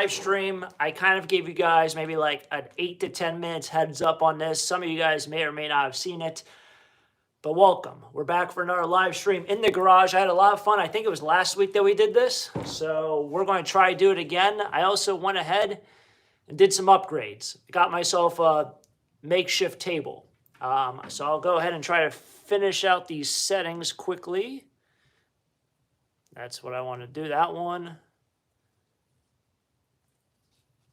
live stream. I kind of gave you guys maybe like an 8 to 10 minutes heads up on this. Some of you guys may or may not have seen it. But welcome. We're back for another live stream in the garage. I had a lot of fun. I think it was last week that we did this. So we're going to try to do it again. I also went ahead and did some upgrades. I got myself a makeshift table. So I'll go ahead and try to finish out these settings quickly. That's what I want to do, that one.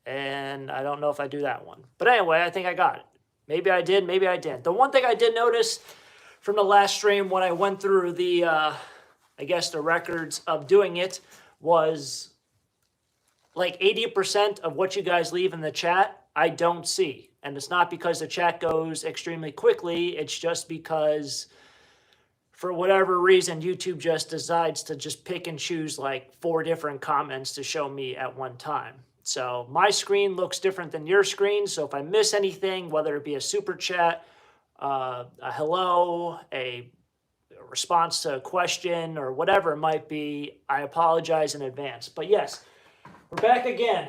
And I don't know if I do that one. But anyway, I think I got it. Maybe I did, maybe I didn't. The one thing I did notice from the last stream when I went through the, I guess the records of doing it was like 80% of what you guys leave in the chat, I don't see. And it's not because the chat goes extremely quickly. It's just because for whatever reason, YouTube just decides to just pick and choose like 4 different comments to show me at one time. So my screen looks different than your screen. So if I miss anything, whether it be a super chat, a hello, a response to a question, or whatever it might be, I apologize in advance. But yes, we're back again.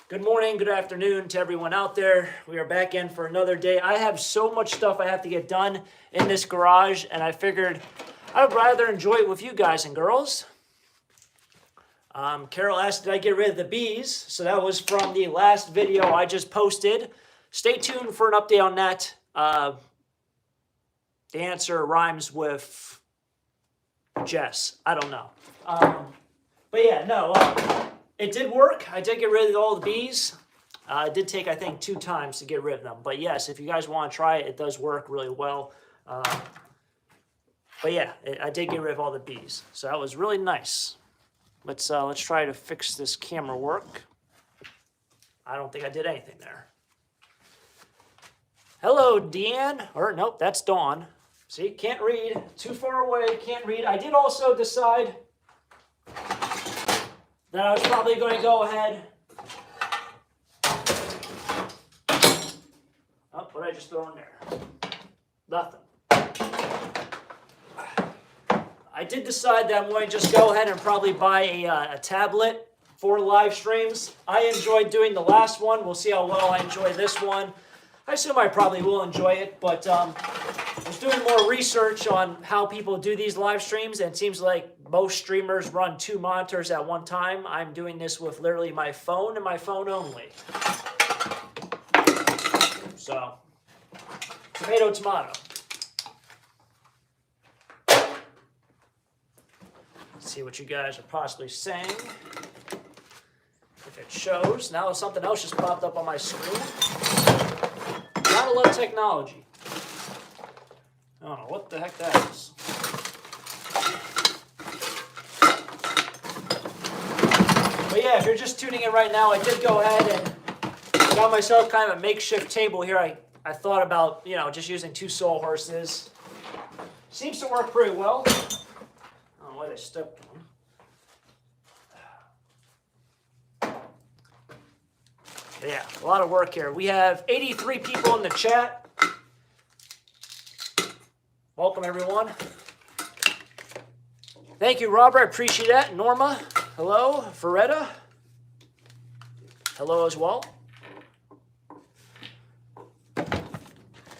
Good morning, good afternoon to everyone out there. We are back in for another day. I have so much stuff I have to get done in this garage, and I figured I would rather enjoy it with you guys and girls. Carol asked, did I get rid of the bees? So that was from the last video I just posted. Stay tuned for an update on that. The answer rhymes with Jess. I don't know. But yeah, no, it did work. I did get rid of all the bees. It did take, I think, 2 times to get rid of them. But yes, if you guys want to try it, it does work really well. But yeah, I did get rid of all the bees. So that was really nice. Let's try to fix this camera work. I don't think I did anything there. Hello, Deanne. Or nope, that's Dawn. See, can't read. Too far away, can't read. I did also decide that I was probably going to go ahead. Oh, what did I just throw in there? Nothing. I did decide that I'm going to just go ahead and probably buy a tablet for live streams. I enjoyed doing the last one. We'll see how well I enjoy this one. I assume I probably will enjoy it, but I was doing more research on how people do these live streams, and it seems like most streamers run 2 monitors at one time. I'm doing this with literally my phone and my phone only. So, tomato, tomato. See what you guys are possibly saying. If it shows. Now something else just popped up on my screen. Gotta love technology. I don't know what the heck that is. But yeah, if you're just tuning in right now, I did go ahead and got myself kind of a makeshift table here. I thought about, you know, just using 2 sawhorses. Seems to work pretty well. I stepped on. Yeah, a lot of work here. We have 83 people in the chat. Welcome, everyone. Thank you, Robert. I appreciate that. Norma, hello. Ferretta, hello as well.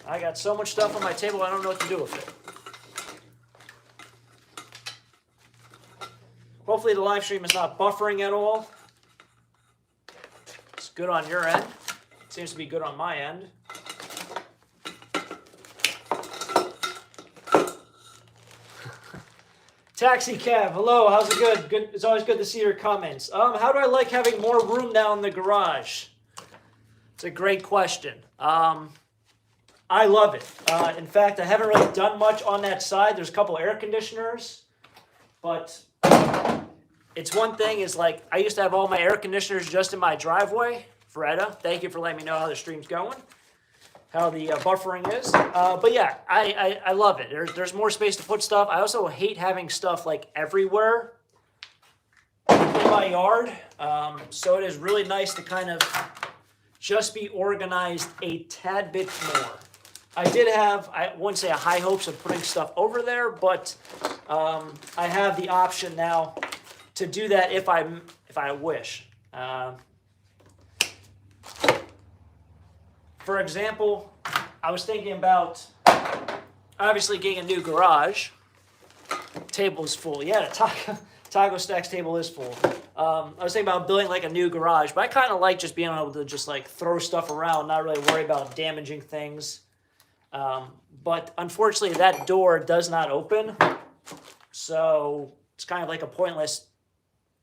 I got so much stuff on my table, I don't know what to do with it. Hopefully the live stream is not buffering at all. It's good on your end. It seems to be good on my end. Taxi cab, hello, how's it good? Good. It's always good to see your comments. How do I like having more room now in the garage? It's a great question. I love it. In fact, I haven't really done much on that side. There's a couple air conditioners, but it's one thing is like, I used to have all my air conditioners just in my driveway. Freda, thank you for letting me know how the stream's going, how the buffering is. But yeah, I love it. There's more space to put stuff. I also hate having stuff like everywhere in my yard. So it is really nice to kind of just be organized a tad bit more. I did have, I wouldn't say high hopes of putting stuff over there, but I have the option now to do that if I wish. For example, I was thinking about obviously getting a new garage. Table is full. Yeah, the Taco Stacks table is full. I was thinking about building like a new garage, but I kind of like just being able to just like throw stuff around, not really worry about damaging things. But unfortunately, that door does not open, so it's kind of like a pointless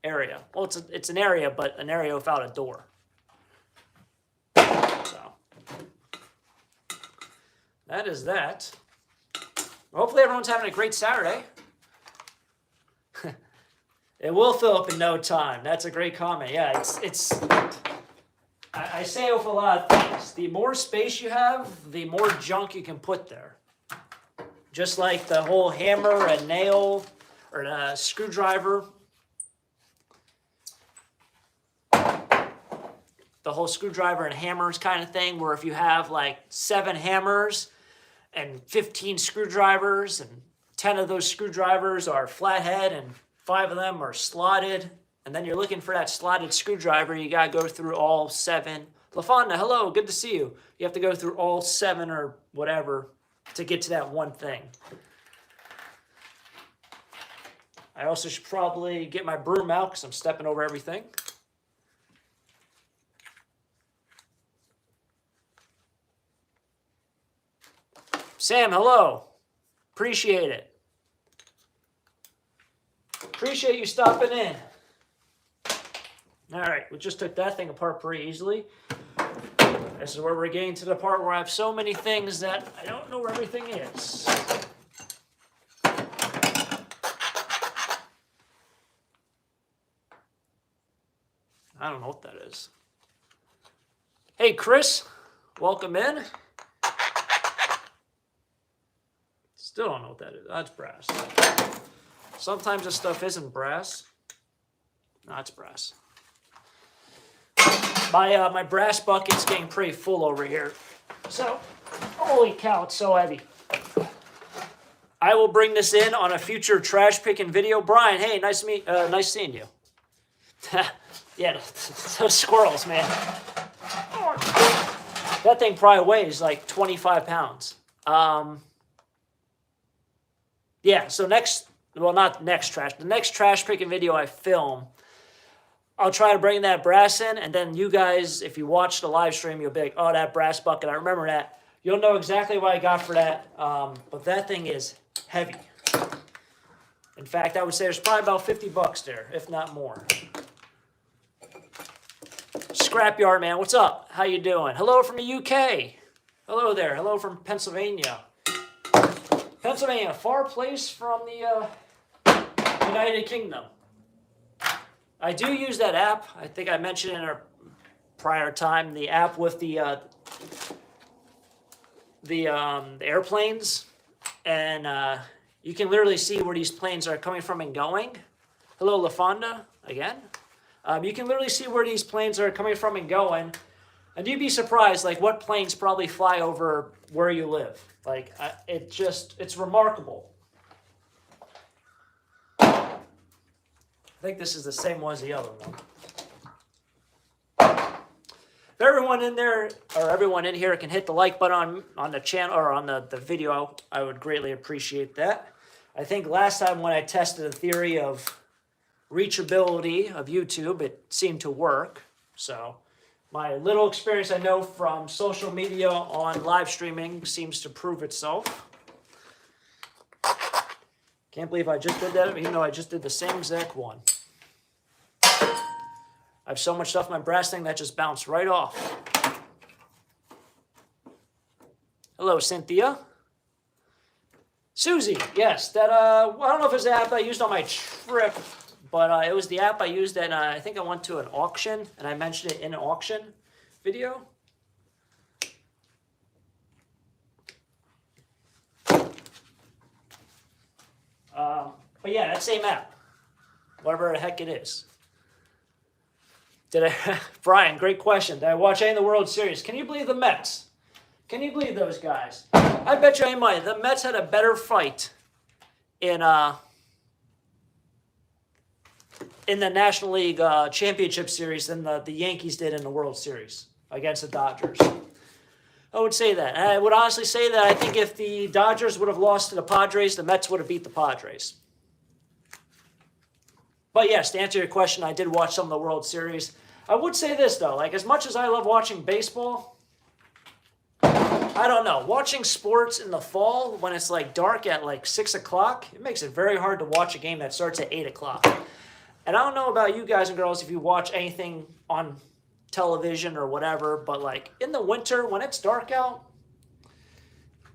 area. Well, it's an area, but an area without a door. So that is that. Hopefully, everyone's having a great Saturday. It will fill up in no time. That's a great comment. Yeah, it's. I say it with a lot of things. The more space you have, the more junk you can put there. Just like the whole hammer and nail or a screwdriver. The whole screwdriver and hammers kind of thing, where if you have like 7 hammers and 15 screwdrivers, and 10 of those screwdrivers are flathead and 5 of them are slotted, and then you're looking for that slotted screwdriver, you got to go through all 7. LaFonda, hello, good to see you. You have to go through all 7 or whatever to get to that one thing. I also should probably get my broom out because I'm stepping over everything. Sam, hello. Appreciate it. Appreciate you stopping in. All right, we just took that thing apart pretty easily. This is where we're getting to the part where I have so many things that I don't know where everything is. I don't know what that is. Hey, Chris, welcome in. Still don't know what that is. That's brass. Sometimes this stuff isn't brass. No, it's brass. My brass bucket's getting pretty full over here. So, holy cow, it's so heavy. I will bring this in on a future trash picking video. Brian, hey, nice seeing you. Yeah, those squirrels, man. That thing probably weighs like 25 pounds. Yeah, so the next trash picking video I film, I'll try to bring that brass in, and then you guys, if you watch the live stream, you'll be like, oh, that brass bucket, I remember that. You'll know exactly what I got for that, but that thing is heavy. In fact, I would say there's probably about 50 bucks there, if not more. Scrapyard man, what's up? How you doing? Hello from the UK. Hello there. Hello from Pennsylvania. Pennsylvania, a far place from the United Kingdom. I do use that app. I think I mentioned in a prior time, the app with the airplanes, and you can literally see where these planes are coming from and going. Hello, LaFonda, again. You can literally see where these planes are coming from and going, and you'd be surprised, like, what planes probably fly over where you live. Like, it's remarkable. I think this is the same one as the other one. If everyone in there, or everyone in here can hit the like button on the channel, or on the video, I would greatly appreciate that. I think last time when I tested the theory of reachability of YouTube, it seemed to work. So my little experience I know from social media on live streaming seems to prove itself. Can't believe I just did that, even though I just did the same exact one. I have so much stuff in my brass thing that just bounced right off. Hello, Cynthia. Susie, yes, that, I don't know if it's the app I used on my trip, but it was the app I used, and I think I went to an auction, and I mentioned it in an auction video. But yeah, that same app, whatever the heck it is. Brian, great question. Did I watch any of the World Series? Can you believe the Mets? Can you believe those guys? I bet you any money the Mets had a better fight in in the National League Championship Series than the Yankees did in the World Series against the Dodgers. I would say that. And I would honestly say that I think if the Dodgers would have lost to the Padres, the Mets would have beat the Padres. But yes, to answer your question, I did watch some of the World Series. I would say this, though. Like, as much as I love watching baseball, I don't know. Watching sports in the fall when it's like dark at like 6 o'clock, it makes it very hard to watch a game that starts at 8 o'clock. And I don't know about you guys and girls if you watch anything on television or whatever, but like in the winter when it's dark out,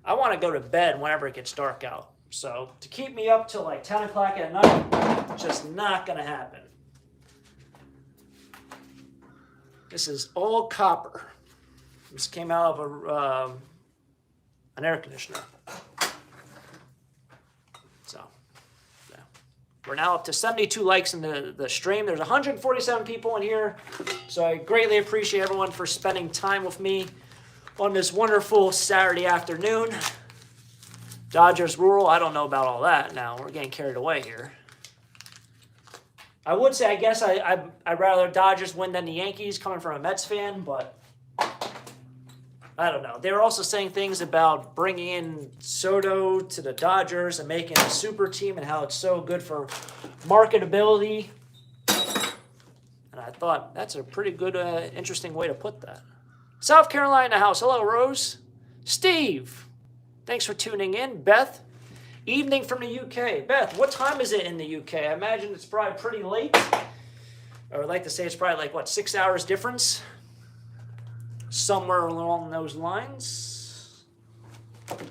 I want to go to bed whenever it gets dark out. So to keep me up till like 10 o'clock at night, it's just not going to happen. This is all copper. This came out of an air conditioner. So, yeah. We're now up to 72 likes in the stream. There's 147 people in here. So I greatly appreciate everyone for spending time with me on this wonderful Saturday afternoon. Dodgers rural, I don't know about all that now. We're getting carried away here. I would say, I guess I'd rather Dodgers win than the Yankees coming from a Mets fan, but I don't know. They were also saying things about bringing in Soto to the Dodgers and making a super team and how it's so good for marketability. And I thought that's a pretty good, interesting way to put that. South Carolina house. Hello, Rose. Steve. Thanks for tuning in. Beth. Evening from the UK. Beth, what time is it in the UK? I imagine it's probably pretty late. I would like to say it's probably like, what, 6 hours difference? Somewhere along those lines. You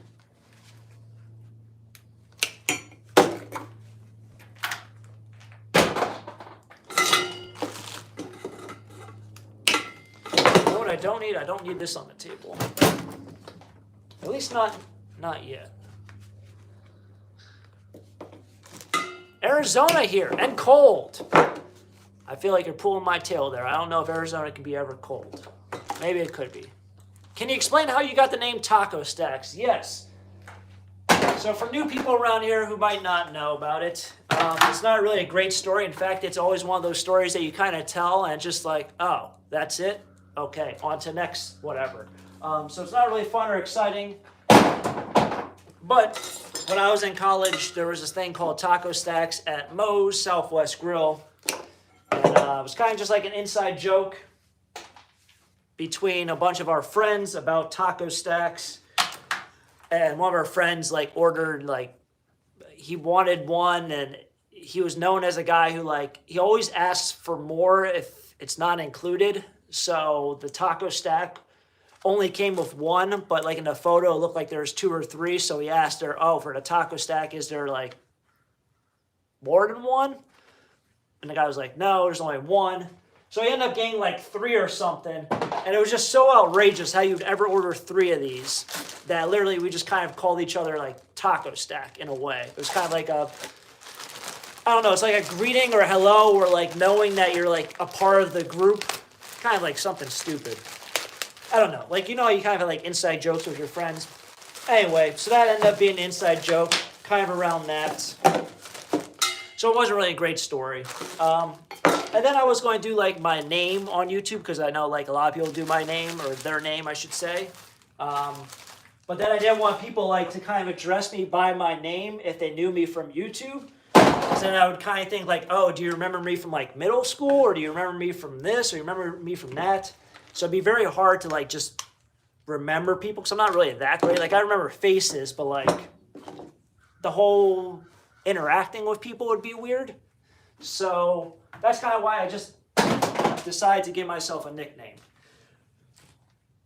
know what I don't need? I don't need this on the table. At least not yet. Arizona here, and cold. I feel like you're pulling my tail there. I don't know if Arizona can be ever cold. Maybe it could be. Can you explain how you got the name Taco Stacks? Yes. So for new people around here who might not know about it, it's not really a great story. In fact, it's always one of those stories that you kind of tell and it's just like, oh, that's it? Okay, on to next whatever. So it's not really fun or exciting. But when I was in college, there was this thing called Taco Stacks at Moe's Southwest Grill. And it was kind of just like an inside joke between a bunch of our friends about taco stacks. And one of our friends like ordered, like, he wanted one, and he was known as a guy who, like, he always asks for more if it's not included. So the taco stack only came with one, but like in the photo it looked like there was 2 or 3. So he asked her, oh, for the taco stack, is there like more than one? And the guy was like, no, there's only one. So he ended up getting like 3 or something. And it was just so outrageous how you'd ever order 3 of these that literally we just kind of called each other like Taco Stack in a way. It was kind of like a, I don't know, it's like a greeting or a hello, or like knowing that you're like a part of the group. Kind of like something stupid. I don't know. Like, you know, you kind of have like inside jokes with your friends. Anyway, so that ended up being an inside joke, kind of around that. So it wasn't really a great story. And then I was going to do like my name on YouTube, because I know like a lot of people do my name, or their name, I should say. But then I didn't want people like to kind of address me by my name if they knew me from YouTube. So then I would kind of think like, oh, do you remember me from like middle school? Or do you remember me from this? Or you remember me from that? So it'd be very hard to like just remember people, because I'm not really that great. Like I remember faces, but like the whole interacting with people would be weird. So that's kind of why I just decided to give myself a nickname.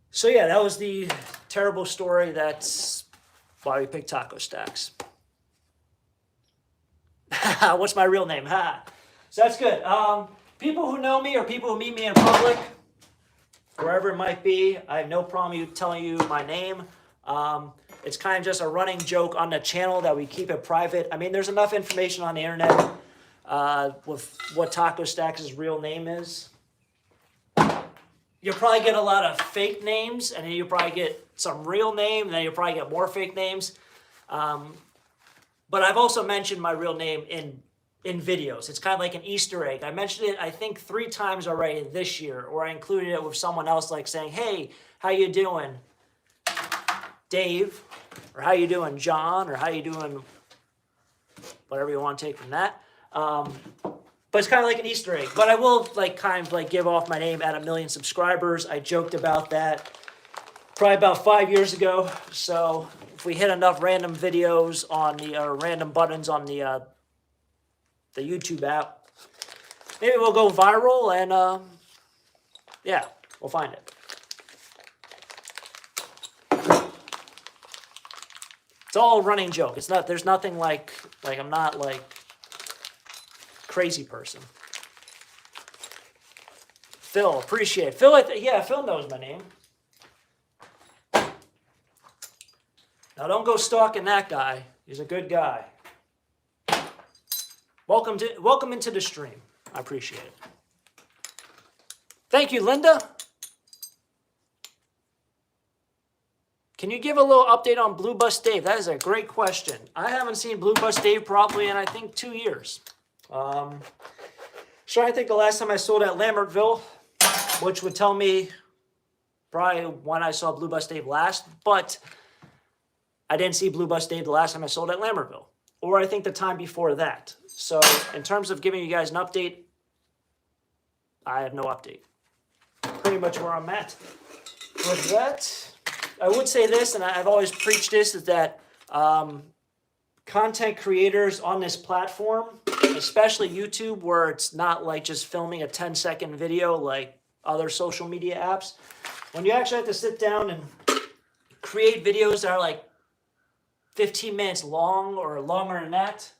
So yeah, that was the terrible story. That's why we picked Taco Stacks. What's my real name? Ha. So that's good. People who know me or people who meet me in public, wherever it might be, I have no problem telling you my name. It's kind of just a running joke on the channel that we keep it private. I mean, there's enough information on the internet with what Taco Stacks' real name is. You'll probably get a lot of fake names, and then you'll probably get some real name, and then you'll probably get more fake names. But I've also mentioned my real name in in videos. It's kind of like an Easter egg. I mentioned it, I think, 3 times already this year, or I included it with someone else, like saying, hey, how you doing, Dave? Or how you doing, John? Or how you doing, whatever you want to take from that. But it's kind of like an Easter egg. But I will like kind of like give off my name at 1 million subscribers. I joked about that probably about 5 years ago. So if we hit enough random videos on the random buttons on the YouTube app, maybe we'll go viral, and yeah, we'll find it. It's all a running joke. It's not. There's nothing like I'm not like crazy person. Phil, appreciate it. Phil, yeah, Phil knows my name. Now don't go stalking that guy. He's a good guy. Welcome into the stream. I appreciate it. Thank you, Linda. Can you give a little update on Blue Bus Dave? That is a great question. I haven't seen Blue Bus Dave probably in, I think, 2 years. So I think the last time I sold at Lambertville, which would tell me probably when I saw Blue Bus Dave last, but I didn't see Blue Bus Dave the last time I sold at Lambertville, or I think the time before that. So in terms of giving you guys an update, I have no update. Pretty much where I'm at with that. I would say this, and I've always preached this, is that content creators on this platform, especially YouTube, where it's not like just filming a 10-second video like other social media apps, when you actually have to sit down and create videos that are like 15 minutes long or longer than that,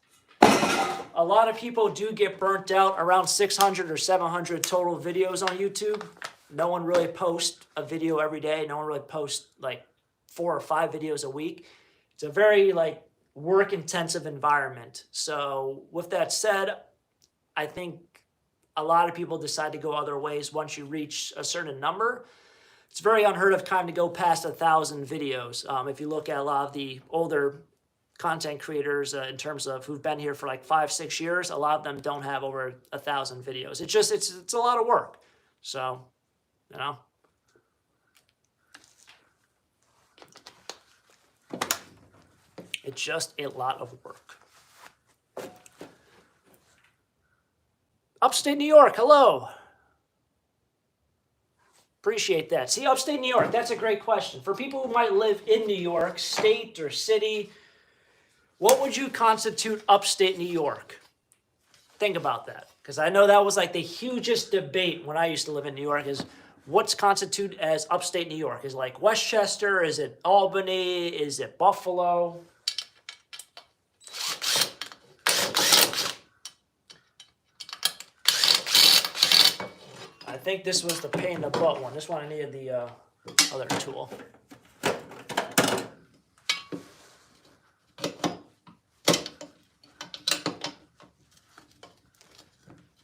a lot of people do get burnt out. Around 600 or 700 total videos on YouTube. No one really posts a video every day. No one really posts like 4 or 5 videos a week. It's a very like work-intensive environment. So with that said, I think a lot of people decide to go other ways once you reach a certain number. It's very unheard of kind of go past 1,000 videos. If you look at a lot of the older content creators in terms of who've been here for like 5-6 years, a lot of them don't have over 1,000 videos. It's a lot of work. So, you know. It's just a lot of work. Upstate New York, hello. Appreciate that. See, upstate New York, that's a great question. For people who might live in New York, state or city, what would you constitute upstate New York? Think about that. Because I know that was like the hugest debate when I used to live in New York, is what's constituted as upstate New York? Is it like Westchester? Is it Albany? Is it Buffalo? I think this was the pain in the butt one. This one I needed the other tool.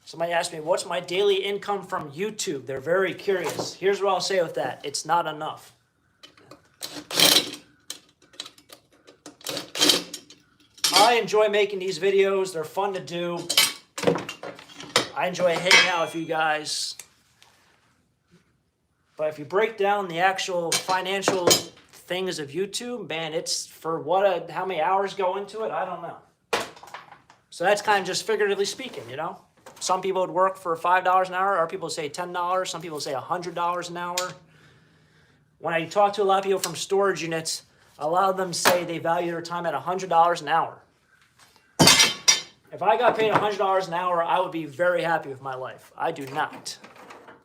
Somebody asked me, what's my daily income from YouTube? They're very curious. Here's what I'll say with that. It's not enough. I enjoy making these videos. They're fun to do. I enjoy hanging out with you guys. But if you break down the actual financial things of YouTube, man, it's for how many hours go into it, I don't know. So that's kind of just figuratively speaking, you know? Some people would work for $5 an hour, or people say $10. Some people say $100 an hour. When I talk to a lot of people from storage units, a lot of them say they value their time at $100 an hour. If I got paid $100 an hour, I would be very happy with my life. I do not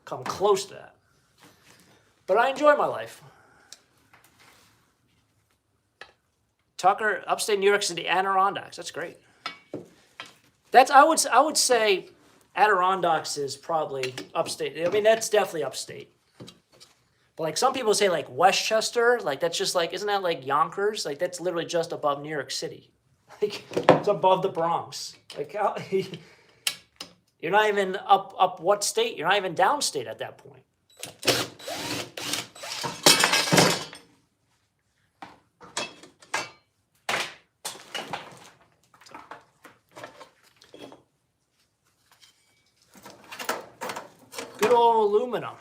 come close to that. But I enjoy my life. Tucker, upstate New York City, Adirondacks. That's great. I would say Adirondacks is probably upstate. I mean, that's definitely upstate. But like some people say like Westchester, like that's just like, isn't that like Yonkers? Like that's literally just above New York City. Like it's above the Bronx. Like how, you're not even up what state? You're not even downstate at that point. aluminum.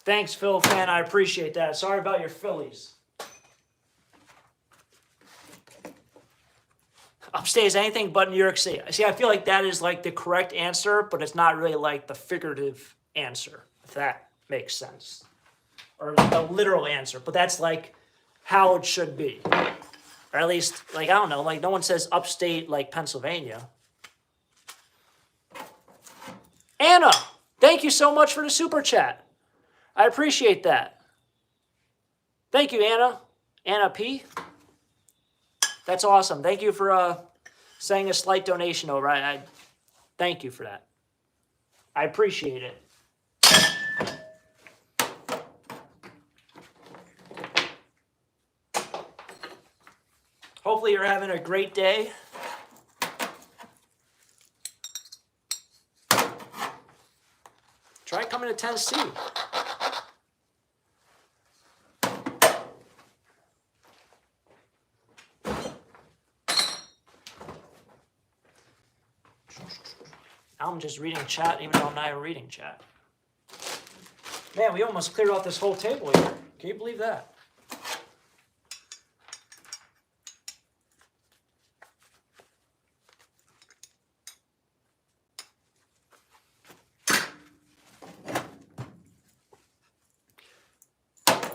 Thanks, Phil fan. I appreciate that. Sorry about your Phillies. Upstate is anything but New York City. See, I feel like that is like the correct answer, but it's not really like the figurative answer, if that makes sense. Or the literal answer, but that's like how it should be. Or at least, like, I don't know, like no one says upstate like Pennsylvania. Anna, thank you so much for the super chat. I appreciate that. Thank you, Anna. Anna P. That's awesome. Thank you for saying a slight donation over. I thank you for that. I appreciate it. Hopefully you're having a great day. Try coming to Tennessee. I'm just reading chat, even though I'm not even reading chat. Man, we almost cleared off this whole table here. Can you believe that?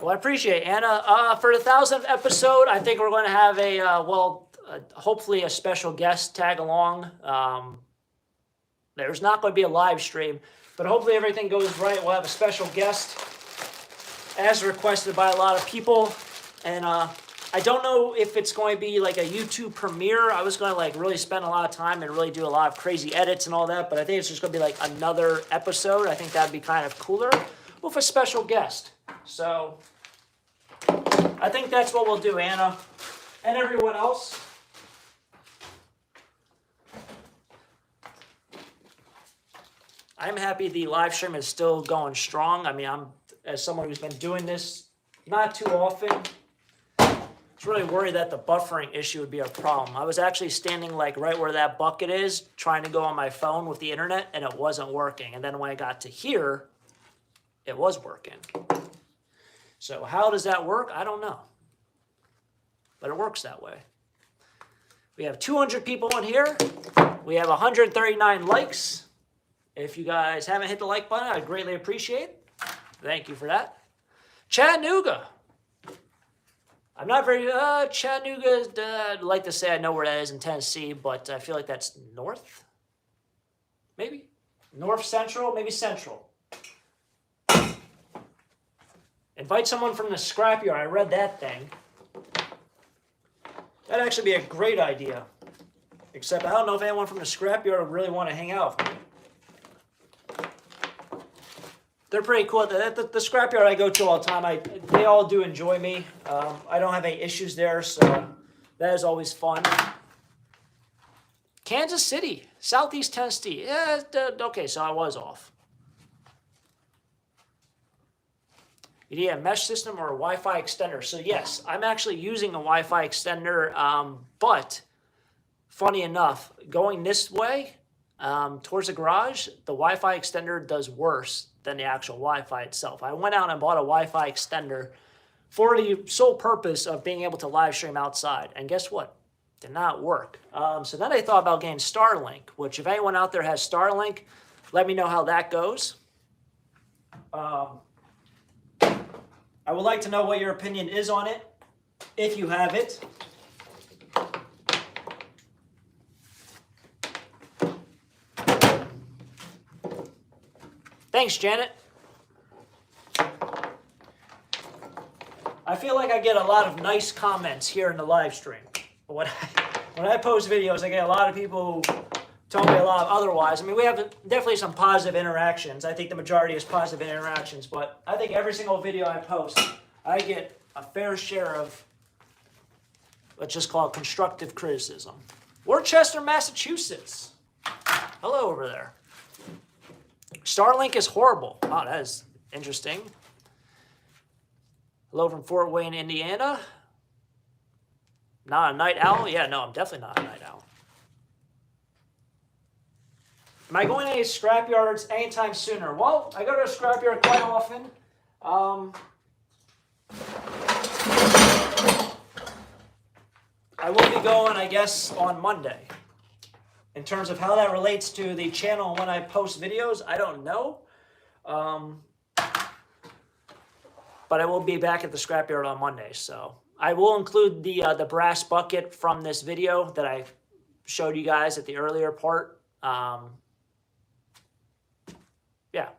Well, I appreciate it, Anna. For the 1,000th episode, I think we're going to have hopefully a special guest tag along. There's not going to be a live stream, but hopefully everything goes right. We'll have a special guest as requested by a lot of people. And I don't know if it's going to be like a YouTube premiere. I was going to like really spend a lot of time and really do a lot of crazy edits and all that, but I think it's just going to be like another episode. I think that'd be kind of cooler with a special guest. So I think that's what we'll do, Anna and everyone else. I'm happy the live stream is still going strong. I mean, as someone who's been doing this not too often, I was really worried that the buffering issue would be a problem. I was actually standing like right where that bucket is, trying to go on my phone with the internet, and it wasn't working. And then when I got to here, it was working. So how does that work? I don't know. But it works that way. We have 200 people in here. We have 139 likes. If you guys haven't hit the like button, I'd greatly appreciate it. Thank you for that. Chattanooga. I'm not very, Chattanooga, I'd like to say I know where that is in Tennessee, but I feel like that's north? Maybe? North central? Maybe central. Invite someone from the scrapyard. I read that thing. That'd actually be a great idea. Except I don't know if anyone from the scrapyard would really want to hang out with me. They're pretty cool. The scrapyard I go to all the time, they all do enjoy me. I don't have any issues there, so that is always fun. Kansas City, Southeast Tennessee. Yeah, okay, so I was off. You need a mesh system or a Wi-Fi extender. So yes, I'm actually using a Wi-Fi extender, but funny enough, going this way towards the garage, the Wi-Fi extender does worse than the actual Wi-Fi itself. I went out and bought a Wi-Fi extender for the sole purpose of being able to live stream outside. And guess what? Did not work. So then I thought about getting Starlink, which if anyone out there has Starlink, let me know how that goes. I would like to know what your opinion is on it, if you have it. Thanks, Janet. I feel like I get a lot of nice comments here in the live stream. But when I post videos, I get a lot of people who tell me a lot otherwise. I mean, we have definitely some positive interactions. I think the majority is positive interactions, but I think every single video I post, I get a fair share of, let's just call it constructive criticism. Worcester, Massachusetts. Hello over there. Starlink is horrible. Oh, that is interesting. Hello from Fort Wayne, Indiana. Not a night owl? Yeah, no, I'm definitely not a night owl. Am I going to any scrapyards anytime sooner? Well, I go to a scrapyard quite often. I will be going, I guess, on Monday. In terms of how that relates to the channel when I post videos, I don't know. But I will be back at the scrapyard on Monday, so I will include the brass bucket from this video that I showed you guys at the earlier part. Yeah,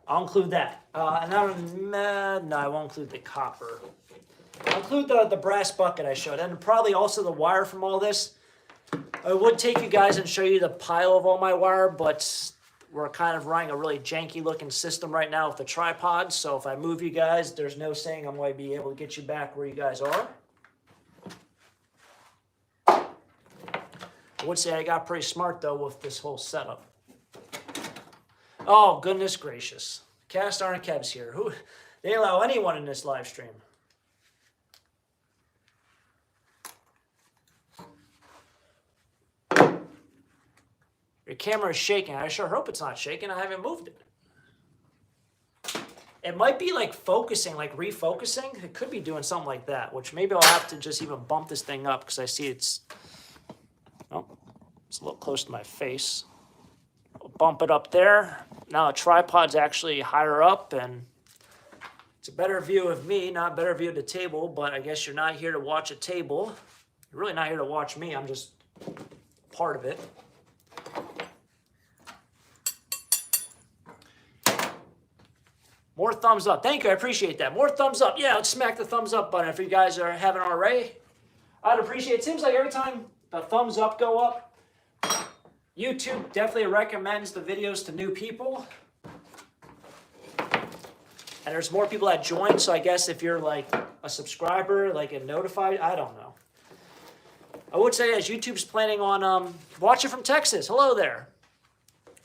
I'll include that. And no, I won't include the copper. I'll include the brass bucket I showed, and probably also the wire from all this. I would take you guys and show you the pile of all my wire, but we're kind of running a really janky looking system right now with the tripod, so if I move you guys, there's no saying I'm going to be able to get you back where you guys are. I would say I got pretty smart, though, with this whole setup. Oh, goodness gracious. Cast Iron Kev's here. They allow anyone in this live stream. Your camera is shaking. I sure hope it's not shaking. I haven't moved it. It might be like focusing, like refocusing. It could be doing something like that, which maybe I'll have to just even bump this thing up because I see it's a little close to my face. I'll bump it up there. Now the tripod's actually higher up and it's a better view of me, not a better view of the table, but I guess you're not here to watch a table. You're really not here to watch me. I'm just part of it. More thumbs up. Thank you. I appreciate that. More thumbs up. Yeah, let's smack the thumbs up button if you guys haven't already. I'd appreciate it. It seems like every time the thumbs up go up, YouTube definitely recommends the videos to new people. And there's more people that join, so I guess if you're like a subscriber, like get notified, I don't know. I would say as YouTube's planning on watching from Texas. Hello there.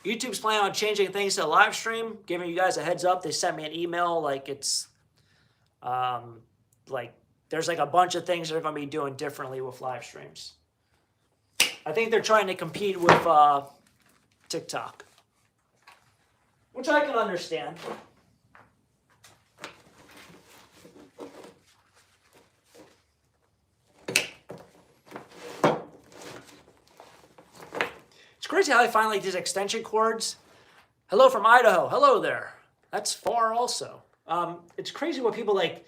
YouTube's planning on changing things to the live stream, giving you guys a heads up. They sent me an email like it's like there's like a bunch of things they're going to be doing differently with live streams. I think they're trying to compete with TikTok, which I can understand. It's crazy how I find like these extension cords. Hello from Idaho. Hello there. That's far also. It's crazy what people like.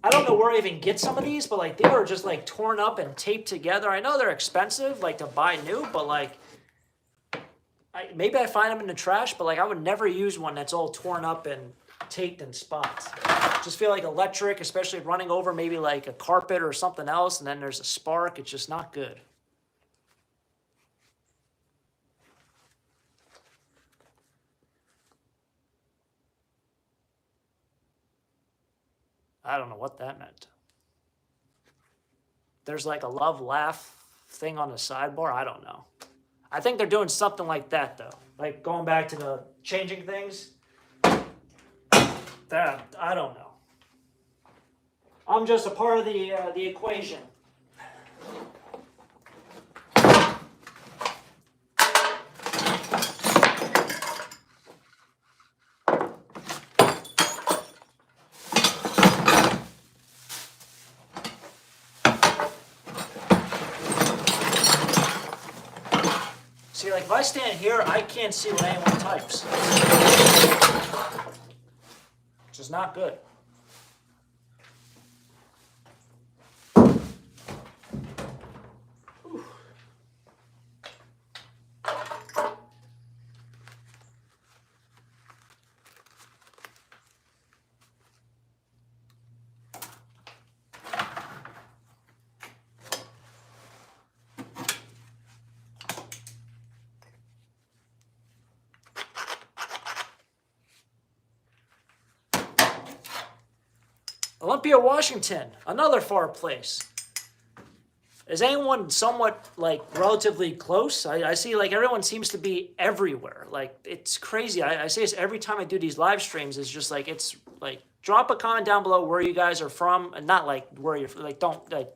I don't know where I even get some of these, but like they are just like torn up and taped together. I know they're expensive, like to buy new, but like maybe I find them in the trash, but like I would never use one that's all torn up and taped in spots. Just feel like electric, especially running over maybe like a carpet or something else, and then there's a spark. It's just not good. I don't know what that meant. There's like a love laugh thing on the sidebar. I don't know. I think they're doing something like that though. Like going back to the changing things. That I don't know. I'm just a part of the equation. See, like if I stand here, I can't see what anyone types. Which is not good. Whew. Olympia, Washington, another far place. Is anyone somewhat like relatively close? I see like everyone seems to be everywhere. Like it's crazy. I say this every time I do these live streams. It's just like it's like drop a comment down below where you guys are from, and not like where you're like don't like.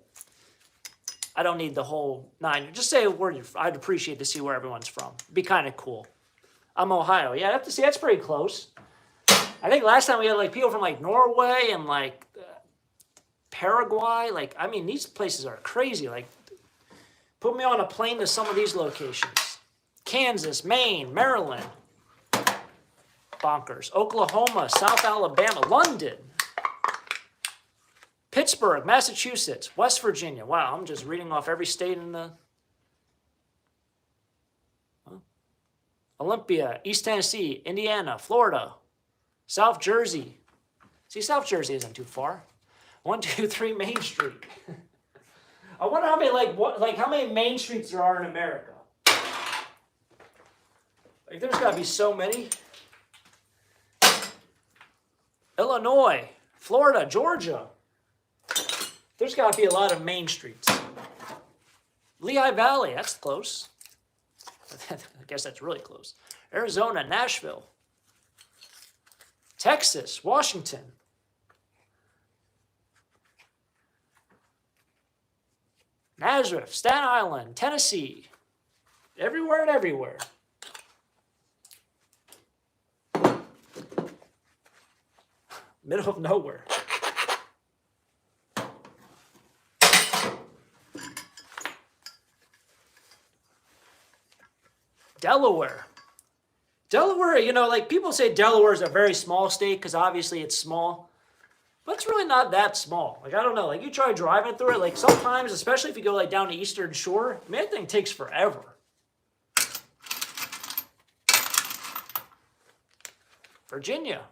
I don't need the whole nine. Just say where you're from. I'd appreciate to see where everyone's from. It'd be kind of cool. I'm Ohio. Yeah, I have to see that's pretty close. I think last time we had like people from like Norway and like Paraguay. Like, I mean, these places are crazy. Like, put me on a plane to some of these locations. Kansas, Maine, Maryland. Bonkers. Oklahoma, South Alabama, London. Pittsburgh, Massachusetts, West Virginia. Wow, I'm just reading off every state in the... Olympia, East Tennessee, Indiana, Florida, South Jersey. See, South Jersey isn't too far. 1, 2, 3 Main Street. I wonder how many how many main streets there are in America. Like there's got to be so many. Illinois, Florida, Georgia. There's got to be a lot of main streets. Lehigh Valley, that's close. I guess that's really close. Arizona, Nashville. Texas, Washington. Nazareth, Staten Island, Tennessee. Everywhere and everywhere. Middle of nowhere. Delaware. Delaware, you know, like people say Delaware is a very small state because obviously it's small. But it's really not that small. Like, I don't know. Like, you try driving through it. Like, sometimes, especially if you go, like, down the Eastern Shore, man, that thing takes forever. Virginia.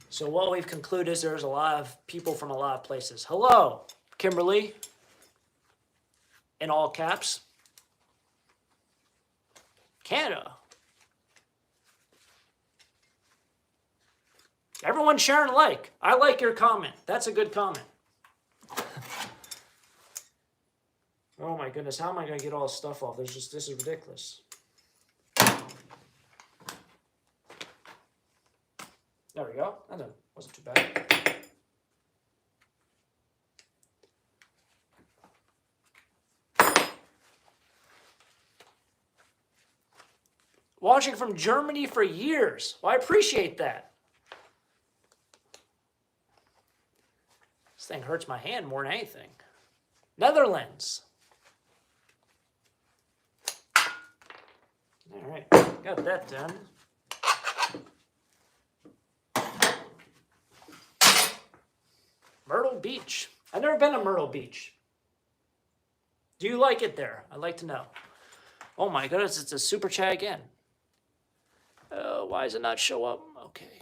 So what we've concluded is there's a lot of people from a lot of places. Hello, Kimberly, in all caps. Canada. Everyone sharing like. I like your comment. That's a good comment. Oh my goodness, how am I going to get all this stuff off? This is ridiculous. There we go. That wasn't too bad. Watching from Germany for years. Well, I appreciate that. This thing hurts my hand more than anything. Netherlands. All right, got that done. Myrtle Beach. I've never been to Myrtle Beach. Do you like it there? I'd like to know. Oh my goodness, it's a super chat again. Why does it not show up? Okay.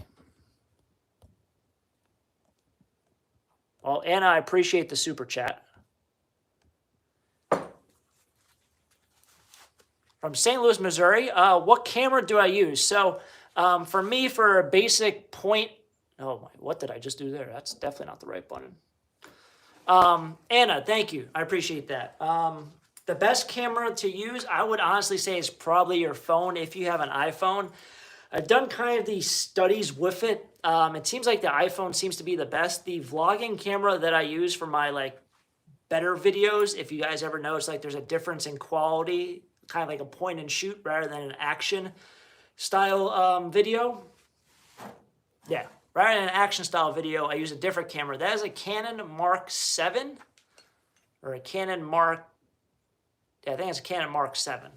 Well, Anna, I appreciate the super chat. From St. Louis, Missouri. What camera do I use? So for me, for a basic point, oh my, what did I just do there? That's definitely not the right button. Anna, thank you. I appreciate that. The best camera to use, I would honestly say, is probably your phone if you have an iPhone. I've done kind of these studies with it. It seems like the iPhone seems to be the best. The vlogging camera that I use for my like better videos, if you guys ever notice, like there's a difference in quality, kind of like a point and shoot rather than an action style video. Yeah, rather than an action style video, I use a different camera. That is a Canon Mark 7 or a Canon Mark, yeah, I think it's a Canon Mark 7.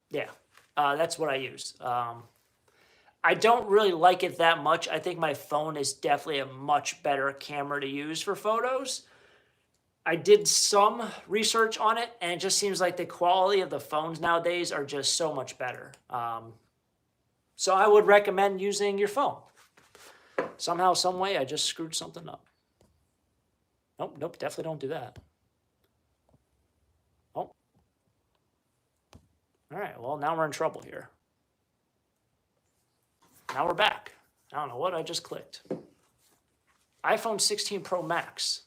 Yeah, that's what I use. I don't really like it that much. I think my phone is definitely a much better camera to use for photos. I did some research on it, and it just seems like the quality of the phones nowadays are just so much better. So I would recommend using your phone. Somehow, some way, I just screwed something up. Nope, definitely don't do that. All right, well, now we're in trouble here. Now we're back. I don't know what I just clicked. iPhone 16 Pro Max.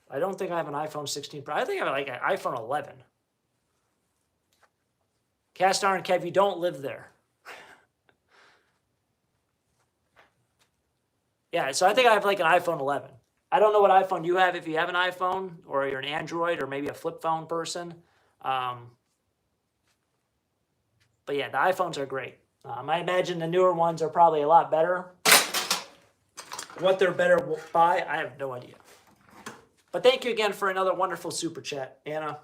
I don't think I have an iPhone 16 Pro. I think I have like an iPhone 11. Cast iron Kev, you don't live there. Yeah, so I think I have like an iPhone 11. I don't know what iPhone you have if you have an iPhone or you're an Android or maybe a flip phone person. But yeah, the iPhones are great. I imagine the newer ones are probably a lot better. What they're better by, I have no idea. But thank you again for another wonderful super chat, Anna.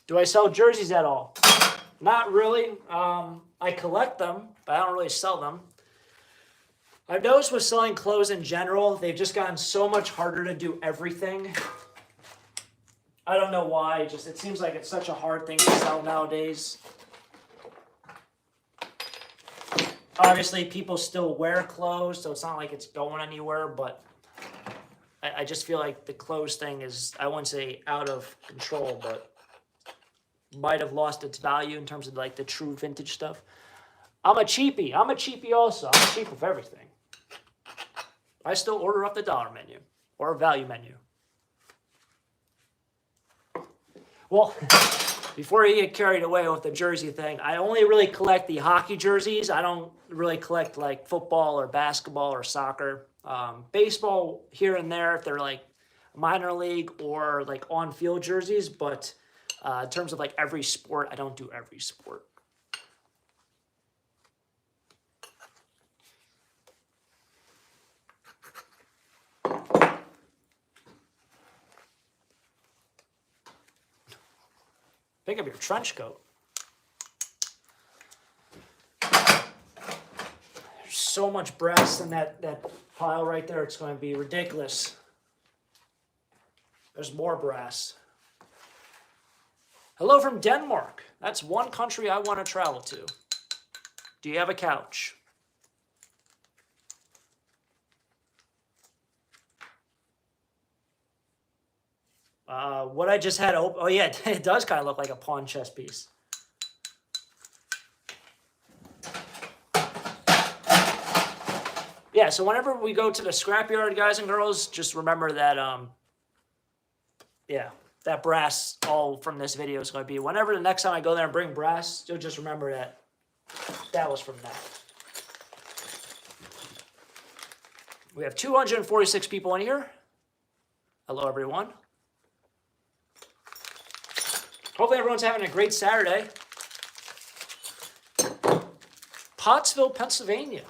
Do I sell jerseys at all? Not really. I collect them, but I don't really sell them. I've noticed with selling clothes in general, they've just gotten so much harder to do everything. I don't know why. Just it seems like it's such a hard thing to sell nowadays. Obviously, people still wear clothes, so it's not like it's going anywhere, but I just feel like the clothes thing is, I wouldn't say out of control, but might have lost its value in terms of like the true vintage stuff. I'm a cheapie. I'm a cheapie also. I'm cheap of everything. I still order up the dollar menu or value menu. Well, before you get carried away with the jersey thing, I only really collect the hockey jerseys. I don't really collect like football or basketball or soccer. Baseball here and there if they're like minor league or like on-field jerseys, but in terms of like every sport, I don't do every sport. Pick up your trench coat. There's so much brass in that pile right there. It's going to be ridiculous. There's more brass. Hello from Denmark. That's one country I want to travel to. Do you have a couch? What I just had open, oh yeah, it does kind of look like a pawn chess piece. Yeah, so whenever we go to the scrapyard, guys and girls, just remember that, yeah, that brass all from this video is going to be, whenever the next time I go there and bring brass, you'll just remember that that was from that. We have 246 people in here. Hello, everyone. Hopefully everyone's having a great Saturday. Pottsville, Pennsylvania.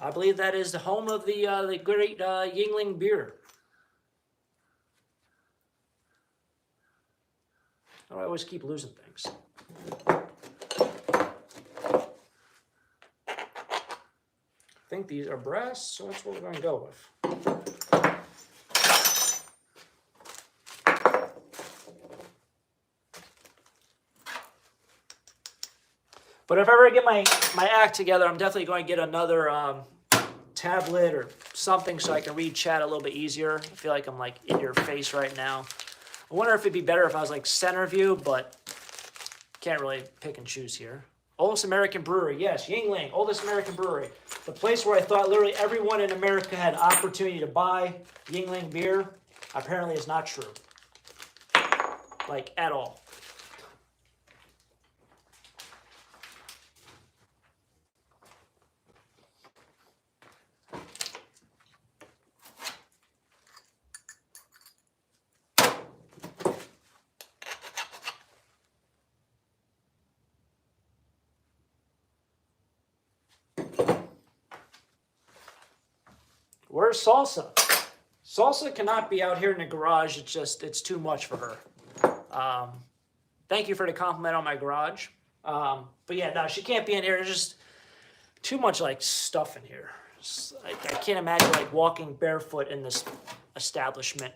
I believe that is the home of the great Yuengling beer. I always keep losing things. I think these are brass, so that's what we're going to go with. But if I ever get my act together, I'm definitely going to get another tablet or something so I can read chat a little bit easier. I feel like I'm like in your face right now. I wonder if it'd be better if I was like center view, but can't really pick and choose here. Oldest American brewery, yes, Yuengling, oldest American brewery. The place where I thought literally everyone in America had opportunity to buy Yuengling beer, apparently is not true. Like, at all. Where's Salsa? Salsa cannot be out here in the garage. It's too much for her. Thank you for the compliment on my garage. But yeah, no, she can't be in here. There's just too much like stuff in here. I can't imagine like walking barefoot in this establishment.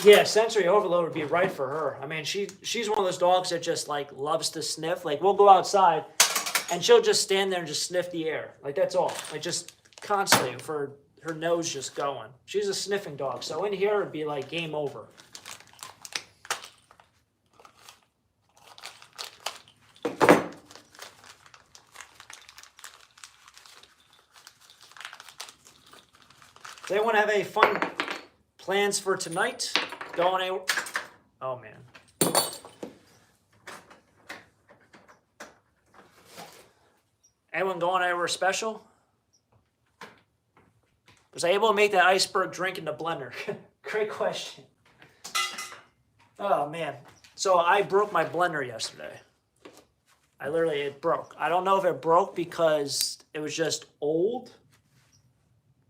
Yeah, sensory overload would be right for her. I mean, she's one of those dogs that just like loves to sniff. Like we'll go outside And she'll just stand there and just sniff the air. Like, that's all. Like, just constantly for her nose just going. She's a sniffing dog. So in here, it'd be like game over. Does anyone have any fun plans for tonight? Going anywhere? Oh, man. Anyone going anywhere special? Was I able to make that iceberg drink in the blender? Great question. Oh, man. So I broke my blender yesterday. It broke. I don't know if it broke because it was just old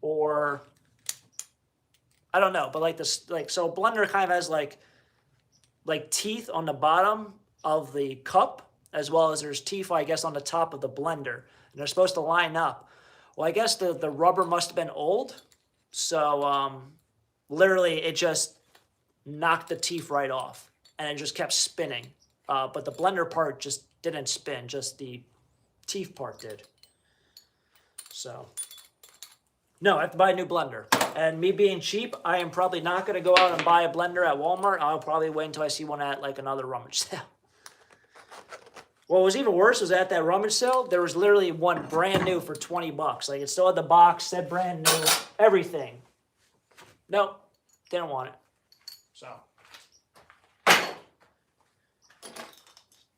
or I don't know. But like this, like, so blender kind of has like teeth on the bottom of the cup as well as there's teeth, I guess, on the top of the blender. And they're supposed to line up. Well, I guess the rubber must have been old. So literally it just knocked the teeth right off. And it just kept spinning. But the blender part just didn't spin. Just the teeth part did. So, no, I have to buy a new blender. And me being cheap, I am probably not going to go out and buy a blender at Walmart. I'll probably wait until I see one at like another rummage sale. What was even worse was at that rummage sale, there was literally one brand new for 20 bucks. Like, it still had the box, said brand new, everything. Nope, didn't want it. So,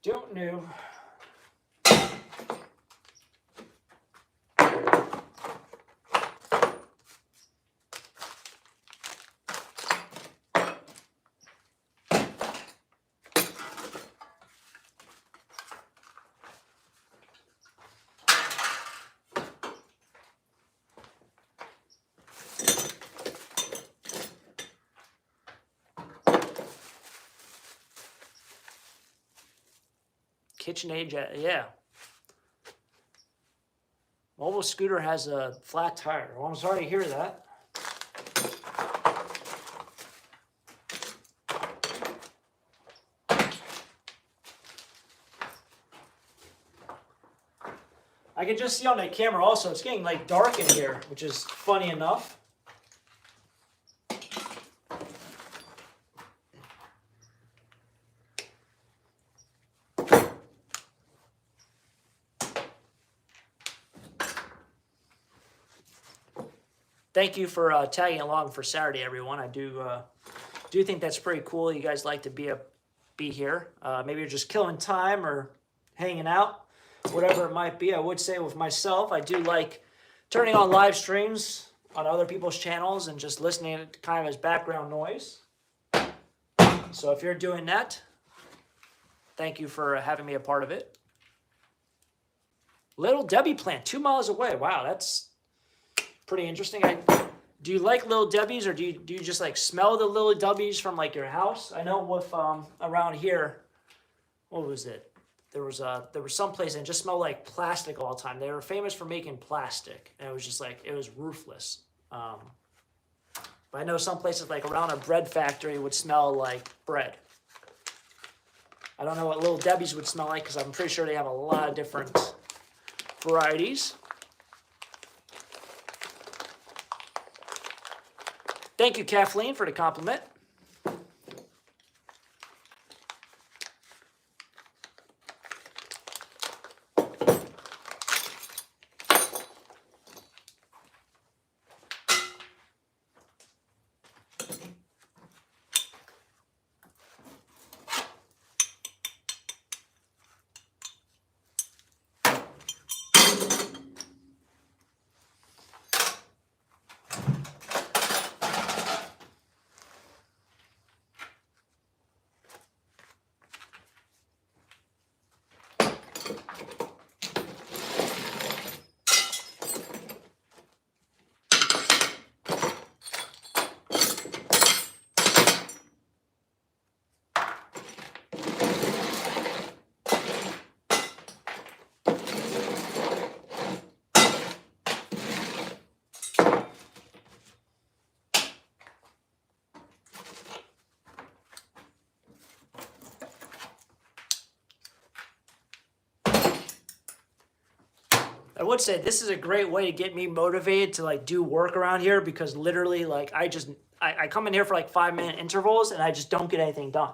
don't know. KitchenAid, yeah. Volvo scooter has a flat tire. Well, I'm sorry to hear that. I can just see on the camera also, it's getting like dark in here, which is funny enough. Thank you for tagging along for Saturday, everyone. I do think that's pretty cool. You guys like to be here. Maybe you're just killing time or hanging out, whatever it might be. I would say with myself, I do like turning on live streams on other people's channels and just listening to kind of as background noise. So if you're doing that, thank you for having me a part of it. Little Debbie plant, 2 miles away. Wow, that's pretty interesting. Do you like Little Debbie's, or do you just like smell the Little Debbie's from like your house? I know with around here, what was it? There was some place and it just smelled like plastic all the time. They were famous for making plastic, and it was just like, it was ruthless. But I know some places like around a bread factory would smell like bread. I don't know what Little Debbie's would smell like because I'm pretty sure they have a lot of different varieties. Thank you, Kathleen, for the compliment. would say this is a great way to get me motivated to like do work around here, because literally like I come in here for like 5-minute intervals and I just don't get anything done.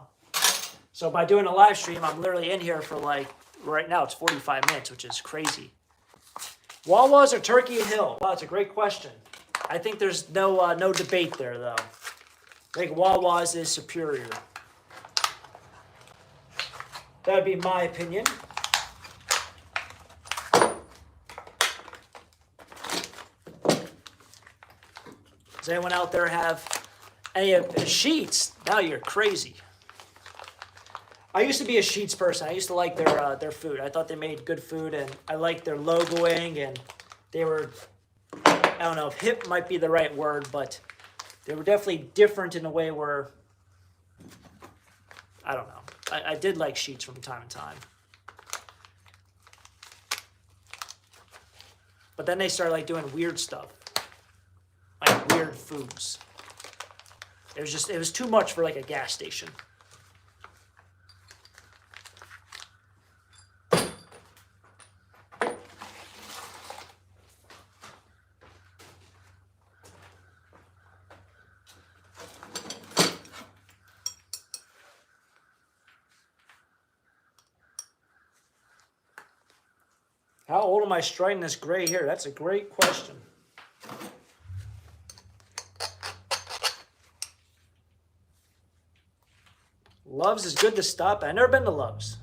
So by doing a live stream, I'm literally in here for like, right now it's 45 minutes, which is crazy. Wawa's or Turkey Hill? Wow, that's a great question. I think there's no debate there though. I think Wawa's is superior. That would be my opinion. Does anyone out there have any of the Sheetz? Now you're crazy. I used to be a Sheetz person. I used to like their food. I thought they made good food, and I liked their logoing, and they were, I don't know if hip might be the right word, but they were definitely different in a way where, I don't know. I did like Sheetz from time to time. But then they started like doing weird stuff. Like weird foods. It was too much for like a gas station. How old am I striking this gray hair? That's a great question. Love's is good to stop. I've never been to Love's.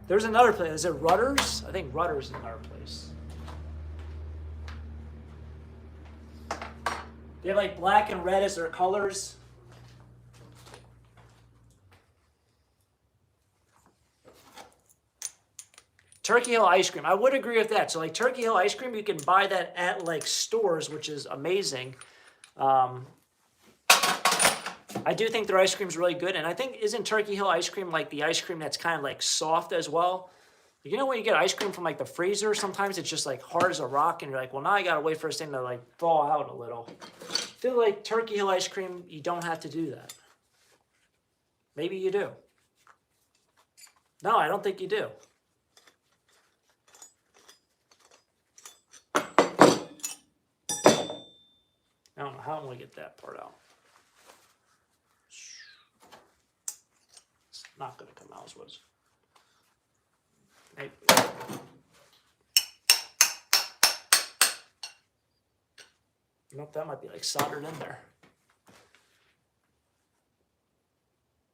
There's another place. Is it Rutter's? I think Rutter's is another place. They have like black and red as their colors. Turkey Hill ice cream. I would agree with that. So like Turkey Hill ice cream, you can buy that at like stores, which is amazing. I do think their ice cream is really good. And I think, isn't Turkey Hill ice cream like the ice cream that's kind of like soft as well? You know when you get ice cream from like the freezer, sometimes it's just like hard as a rock and you're like, well, now I got to wait for this thing to like thaw out a little. I feel like Turkey Hill ice cream, you don't have to do that. Maybe you do. No, I don't think you do. I don't know how I'm going to get that part out. It's not going to come out as was. Maybe. Nope, that might be like soldered in there.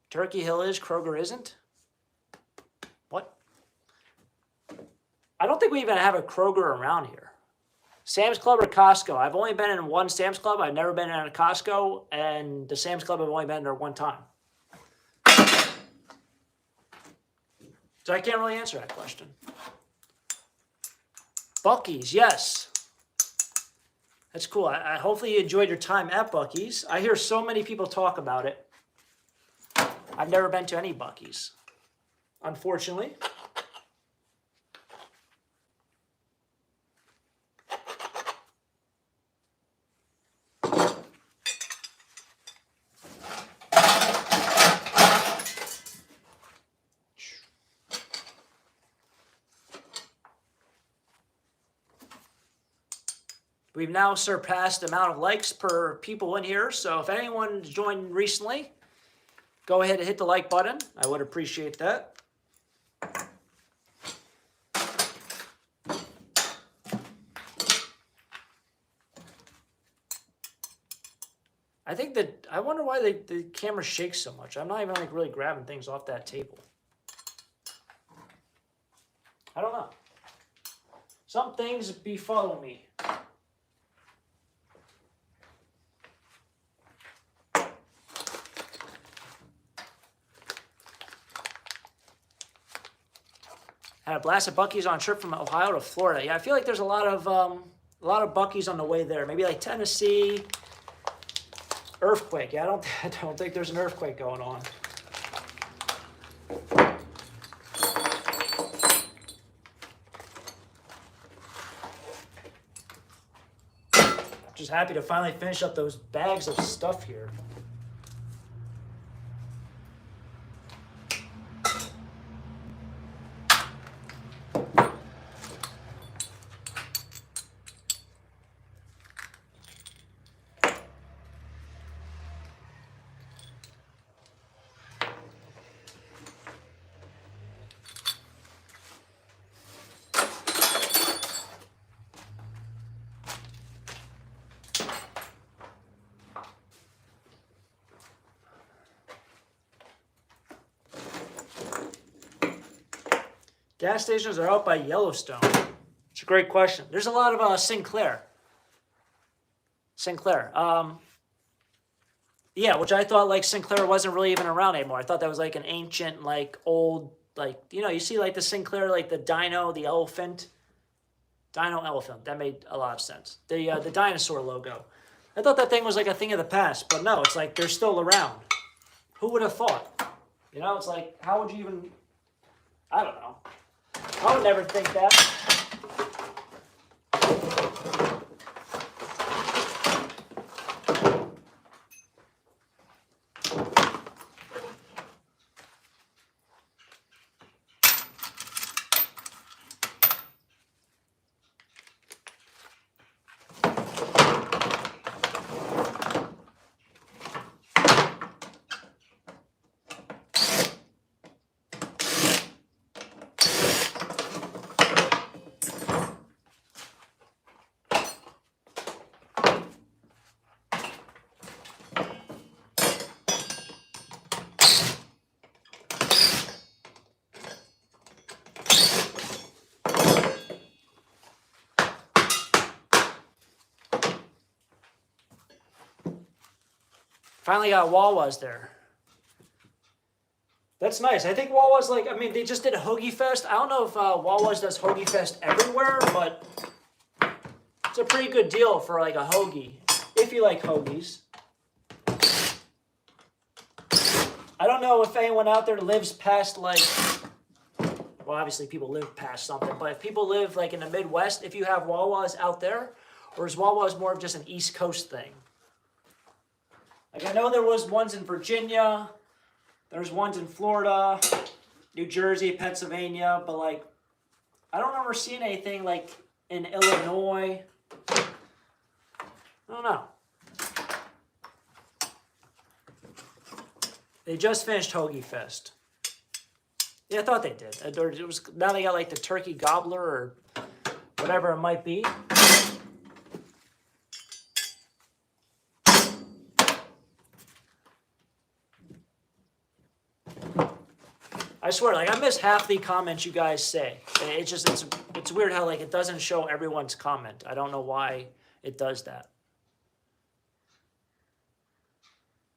Turkey Hill is, Kroger isn't? What? I don't think we even have a Kroger around here. Sam's Club or Costco? I've only been in one Sam's Club. I've never been in a Costco, and the Sam's Club I've only been there one time. So I can't really answer that question. Buc-ee's, yes. That's cool. I hopefully you enjoyed your time at Buc-ee's. I hear so many people talk about it. I've never been to any Buc-ee's, unfortunately. We've now surpassed the amount of likes per people in here. So if anyone joined recently, go ahead and hit the like button. I would appreciate that. I think that, I wonder why the camera shakes so much. I'm not even like really grabbing things off that table. I don't know. Some things befuddle me. Had a blast at Buc-ee's on a trip from Ohio to Florida. Yeah, I feel like there's a lot of Buc-ee's on the way there. Maybe like Tennessee. Earthquake. Yeah, I don't think there's an earthquake going on. Just happy to finally finish up those bags of stuff here. Gas stations are out by Yellowstone. It's a great question. There's a lot of Sinclair. Yeah, which I thought like Sinclair wasn't really even around anymore. I thought that was like an ancient, like old, like, you know, you see like the Sinclair, like the dino, the elephant. Dino elephant. That made a lot of sense. The dinosaur logo. I thought that thing was like a thing of the past, but no, it's like they're still around. Who would have thought? You know, it's like, how would you even, I don't know. I would never think that. Finally got Wawa's there. That's nice. I think Wawa's like, I mean, they just did a Hoagie Fest. I don't know if Wawa's does Hoagie Fest everywhere, but it's a pretty good deal for like a hoagie, if you like hoagies. I don't know if anyone out there lives past like, well, obviously people live past something, but if people live like in the Midwest, if you have Wawa's out there, or is Wawa's more of just an East Coast thing? Like I know there was ones in Virginia, there's ones in Florida, New Jersey, Pennsylvania, but like I don't remember seeing anything like in Illinois. I don't know. They just finished Hoagie Fest. Yeah, I thought they did. It was, now they got like the turkey gobbler or whatever it might be. I swear, like I miss half the comments you guys say. It's just it's weird how like it doesn't show everyone's comment. I don't know why it does that.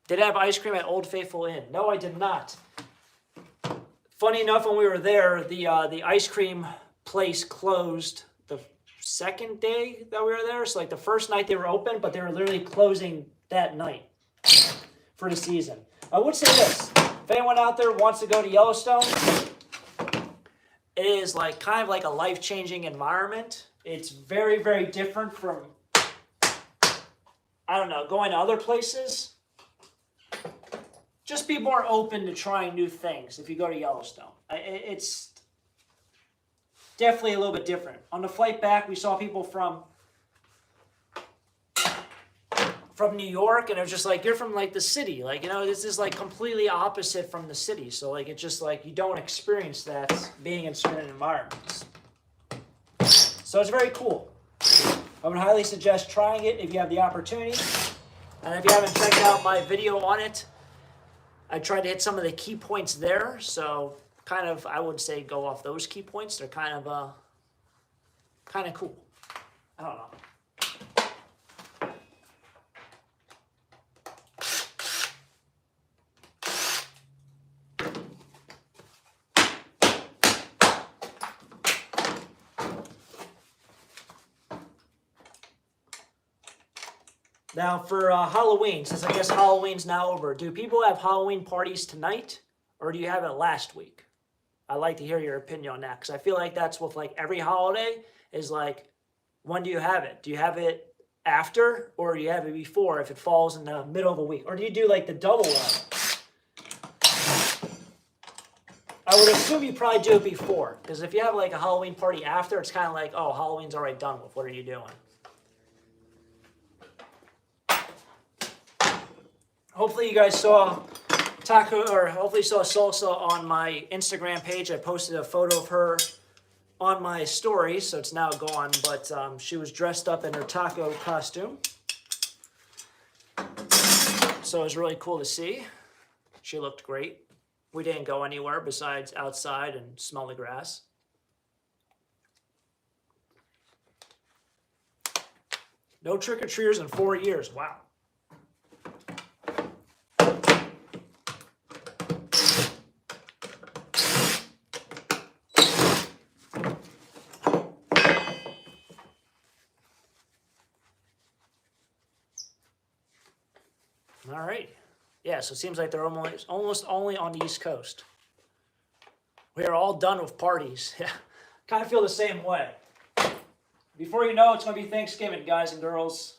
Did I have ice cream at Old Faithful Inn? No, I did not. Funny enough, when we were there, the ice cream place closed the second day that we were there. So like the first night they were open, but they were literally closing that night for the season. I would say this. If anyone out there wants to go to Yellowstone, it is like kind of like a life-changing environment. It's very, very different from, I don't know, going to other places. Just be more open to trying new things if you go to Yellowstone. It's definitely a little bit different. On the flight back, we saw people from New York, and it was just like, you're from like the city. Like, you know, this is like completely opposite from the city. So like, it's just like, you don't experience that being in certain environments. So it's very cool. I would highly suggest trying it if you have the opportunity. And if you haven't checked out my video on it, I tried to hit some of the key points there. So kind of, I would say go off those key points. They're kind of cool. I don't know. Now for Halloween, since I guess Halloween's now over, do people have Halloween parties tonight, or do you have it last week? I'd like to hear your opinion on that, because I feel like that's with like every holiday is like, when do you have it? Do you have it after, or do you have it before if it falls in the middle of a week? Or do you do like the double one? I would assume you probably do it before, because if you have like a Halloween party after, it's kind of like, oh, Halloween's already done with. What are you doing? Hopefully you guys saw hopefully you saw Salsa on my Instagram page. I posted a photo of her on my story, so it's now gone, but she was dressed up in her taco costume. So it was really cool to see. She looked great. We didn't go anywhere besides outside and smell the grass. No trick-or-treaters in 4 years. Wow. All right. Yeah, so it seems like they're almost only on the East Coast. We are all done with parties. Yeah, kind of feel the same way. Before you know, it's going to be Thanksgiving, guys and girls.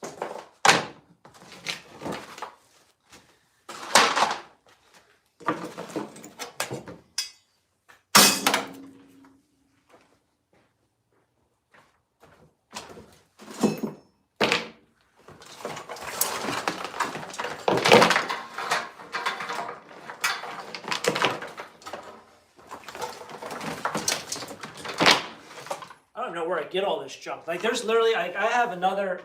I don't know where I get all this junk. Like, there's literally, I have another,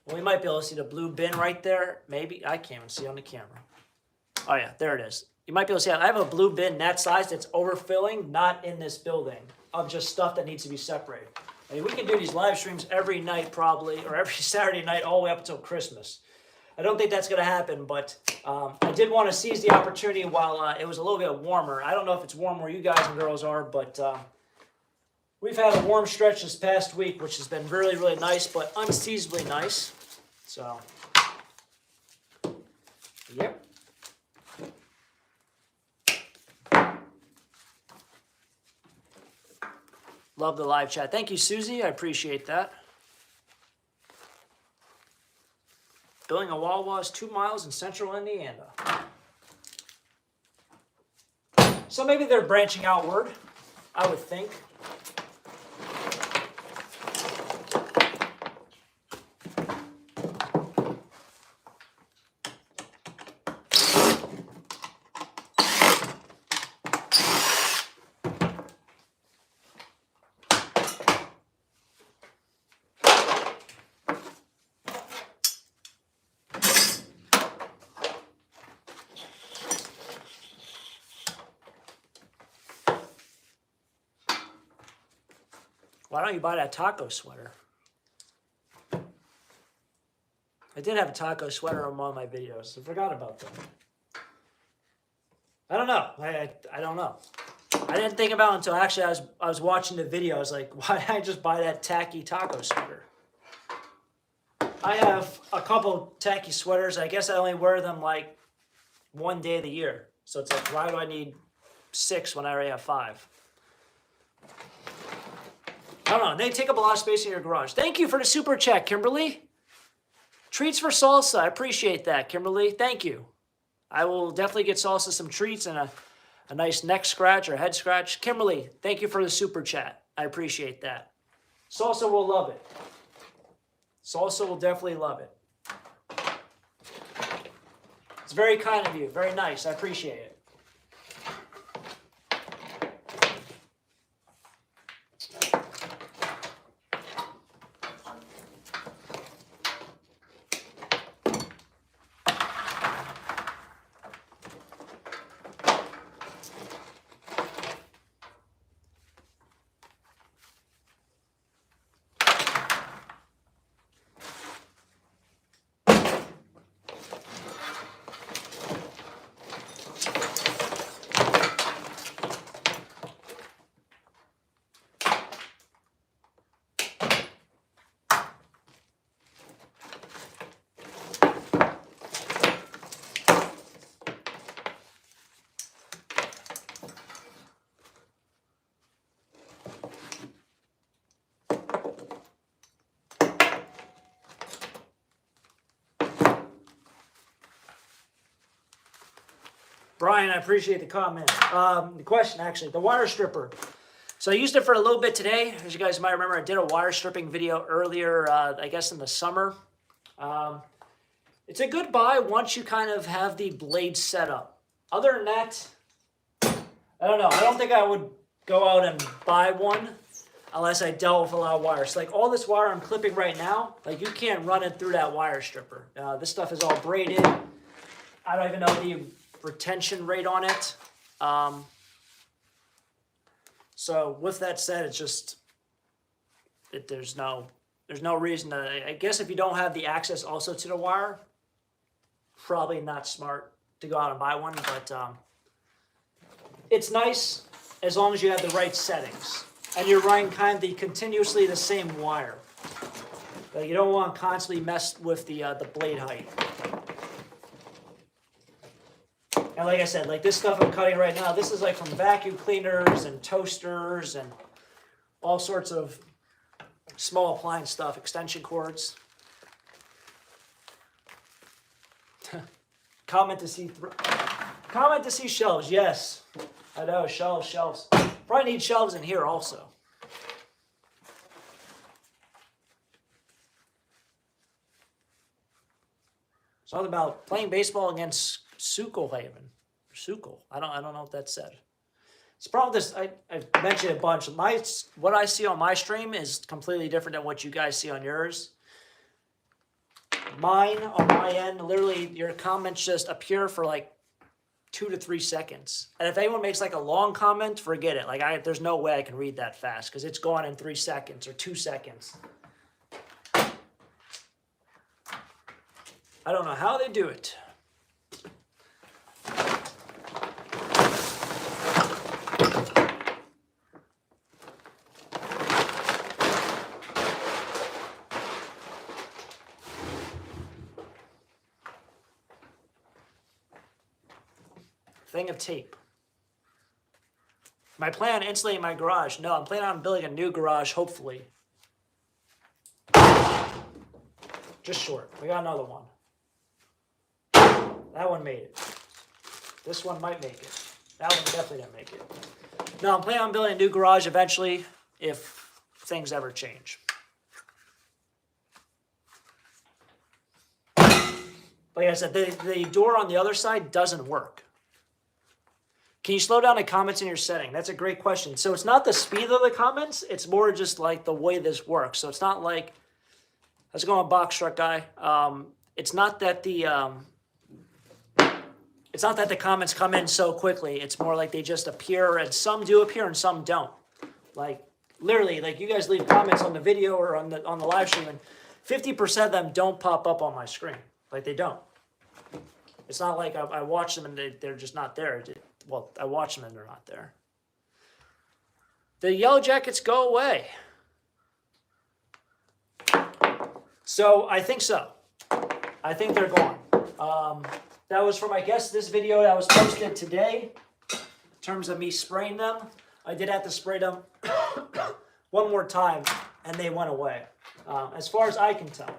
well, we might be able to see the blue bin right there. Maybe, I can't even see on the camera. Oh yeah, there it is. You might be able to see it. I have a blue bin that size that's overfilling, not in this building, of just stuff that needs to be separated. I mean, we can do these live streams every night probably, or every Saturday night all the way up until Christmas. I don't think that's going to happen, but I did want to seize the opportunity while it was a little bit warmer. I don't know if it's warm where you guys and girls are, but we've had a warm stretch this past week, which has been really, really nice, but unseasonably nice. So, yep. Love the live chat. Thank you, Susie. I appreciate that. Building a Wawa is 2 miles in central Indiana. So maybe they're branching outward, I would think. Why don't you buy that taco sweater? I did have a taco sweater on one of my videos. I forgot about that. I don't know. I don't know. I didn't think about it until actually I was watching the video. I was like, why did I just buy that tacky taco sweater? I have a couple tacky sweaters. I guess I only wear them like 1 day of the year. So it's like, why do I need 6 when I already have 5? I don't know. They take up a lot of space in your garage. Thank you for the super chat, Kimberly. Treats for salsa. I appreciate that, Kimberly. Thank you. I will definitely get salsa some treats and a nice neck scratch or head scratch. Kimberly, thank you for the super chat. I appreciate that. Salsa will love it. Salsa will definitely love it. It's very kind of you. Very nice. I appreciate it. Brian, I appreciate the comment. The question, actually, the wire stripper. So I used it for a little bit today. As you guys might remember, I did a wire stripping video earlier, I guess in the summer. It's a good buy once you kind of have the blade set up. Other than that, I don't know. I don't think I would go out and buy one unless I dealt with a lot of wires. Like all this wire I'm clipping right now, like you can't run it through that wire stripper. This stuff is all braided. I don't even know the retention rate on it. So with that said, it's just, there's no There's no reason to, I guess if you don't have the access also to the wire, probably not smart to go out and buy one, but it's nice as long as you have the right settings and you're running kind of continuously the same wire. Like you don't want to constantly mess with the blade height. And like I said, like this stuff I'm cutting right now, this is like from vacuum cleaners and toasters and all sorts of small appliance stuff, extension cords. Comment to see shelves. Yes, I know, shelves. Probably need shelves in here also. Something about playing baseball against Sukelhaven. Sukel. I don't know what that said. It's probably this. I've mentioned it a bunch. What I see on my stream is completely different than what you guys see on yours. Mine, on my end, literally your comments just appear for like 2 to 3 seconds. And if anyone makes like a long comment, forget it. Like there's no way I can read that fast because it's gone in 3 seconds or 2 seconds. I don't know how they do it. Thing of tape. My plan, insulating my garage. No, I'm planning on building a new garage, hopefully. Just short. We got another one. That one made it. This one might make it. That one definitely didn't make it. No, I'm planning on building a new garage eventually if things ever change. Like I said, the door on the other side doesn't work. Can you slow down the comments in your setting? That's a great question. So it's not the speed of the comments. It's more just like the way this works. So it's not like, how's it going, Box Truck Guy? It's not that the comments come in so quickly. It's more like they just appear, and some do appear and some don't. Like literally, like you guys leave comments on the video or on the live stream, and 50% of them don't pop up on my screen. Like they don't. It's not like I watch them and they're just not there. Well, I watch them and they're not there. The Yellow Jackets go away. So I think so. I think they're gone. That was from, I guess, this video that was posted today. In terms of me spraying them, I did have to spray them one more time and they went away. As far as I can tell.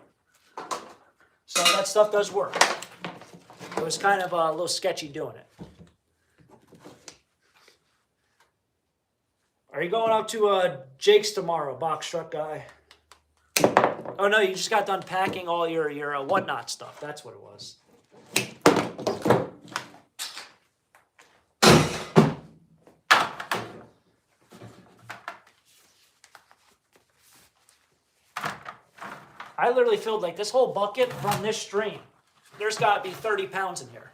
So that stuff does work. It was kind of a little sketchy doing it. Are you going up to Jake's tomorrow, Box Truck Guy? Oh no, you just got done packing all your whatnot stuff. That's what it was. I literally filled like this whole bucket from this stream. There's got to be 30 pounds in here.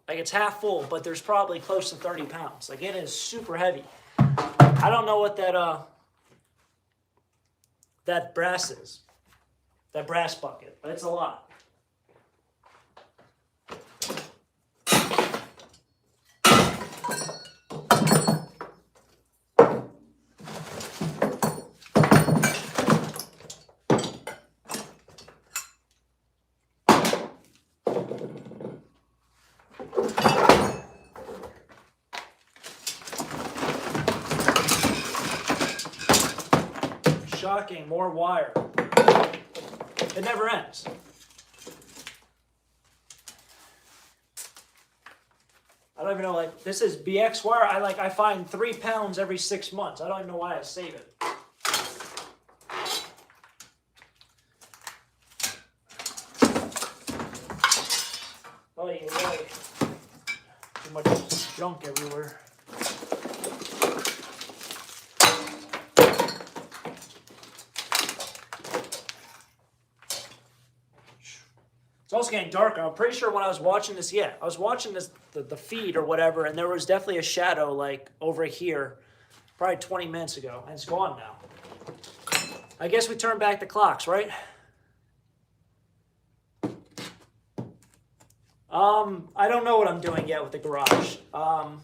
Like it's half full, but there's probably close to 30 pounds. Like it is super heavy. I don't know what that brass is. That brass bucket, but it's a lot. Shocking, more wire. It never ends. I don't even know, like, this is BX wire. I find 3 pounds every 6 months. I don't even know why I save it. Oh, yeah. Too much junk everywhere. It's also getting darker. I'm pretty sure when I was watching this, I was watching this, the feed or whatever, and there was definitely a shadow like over here, probably 20 minutes ago, and it's gone now. I guess we turn back the clocks, right? I don't know what I'm doing yet with the garage. I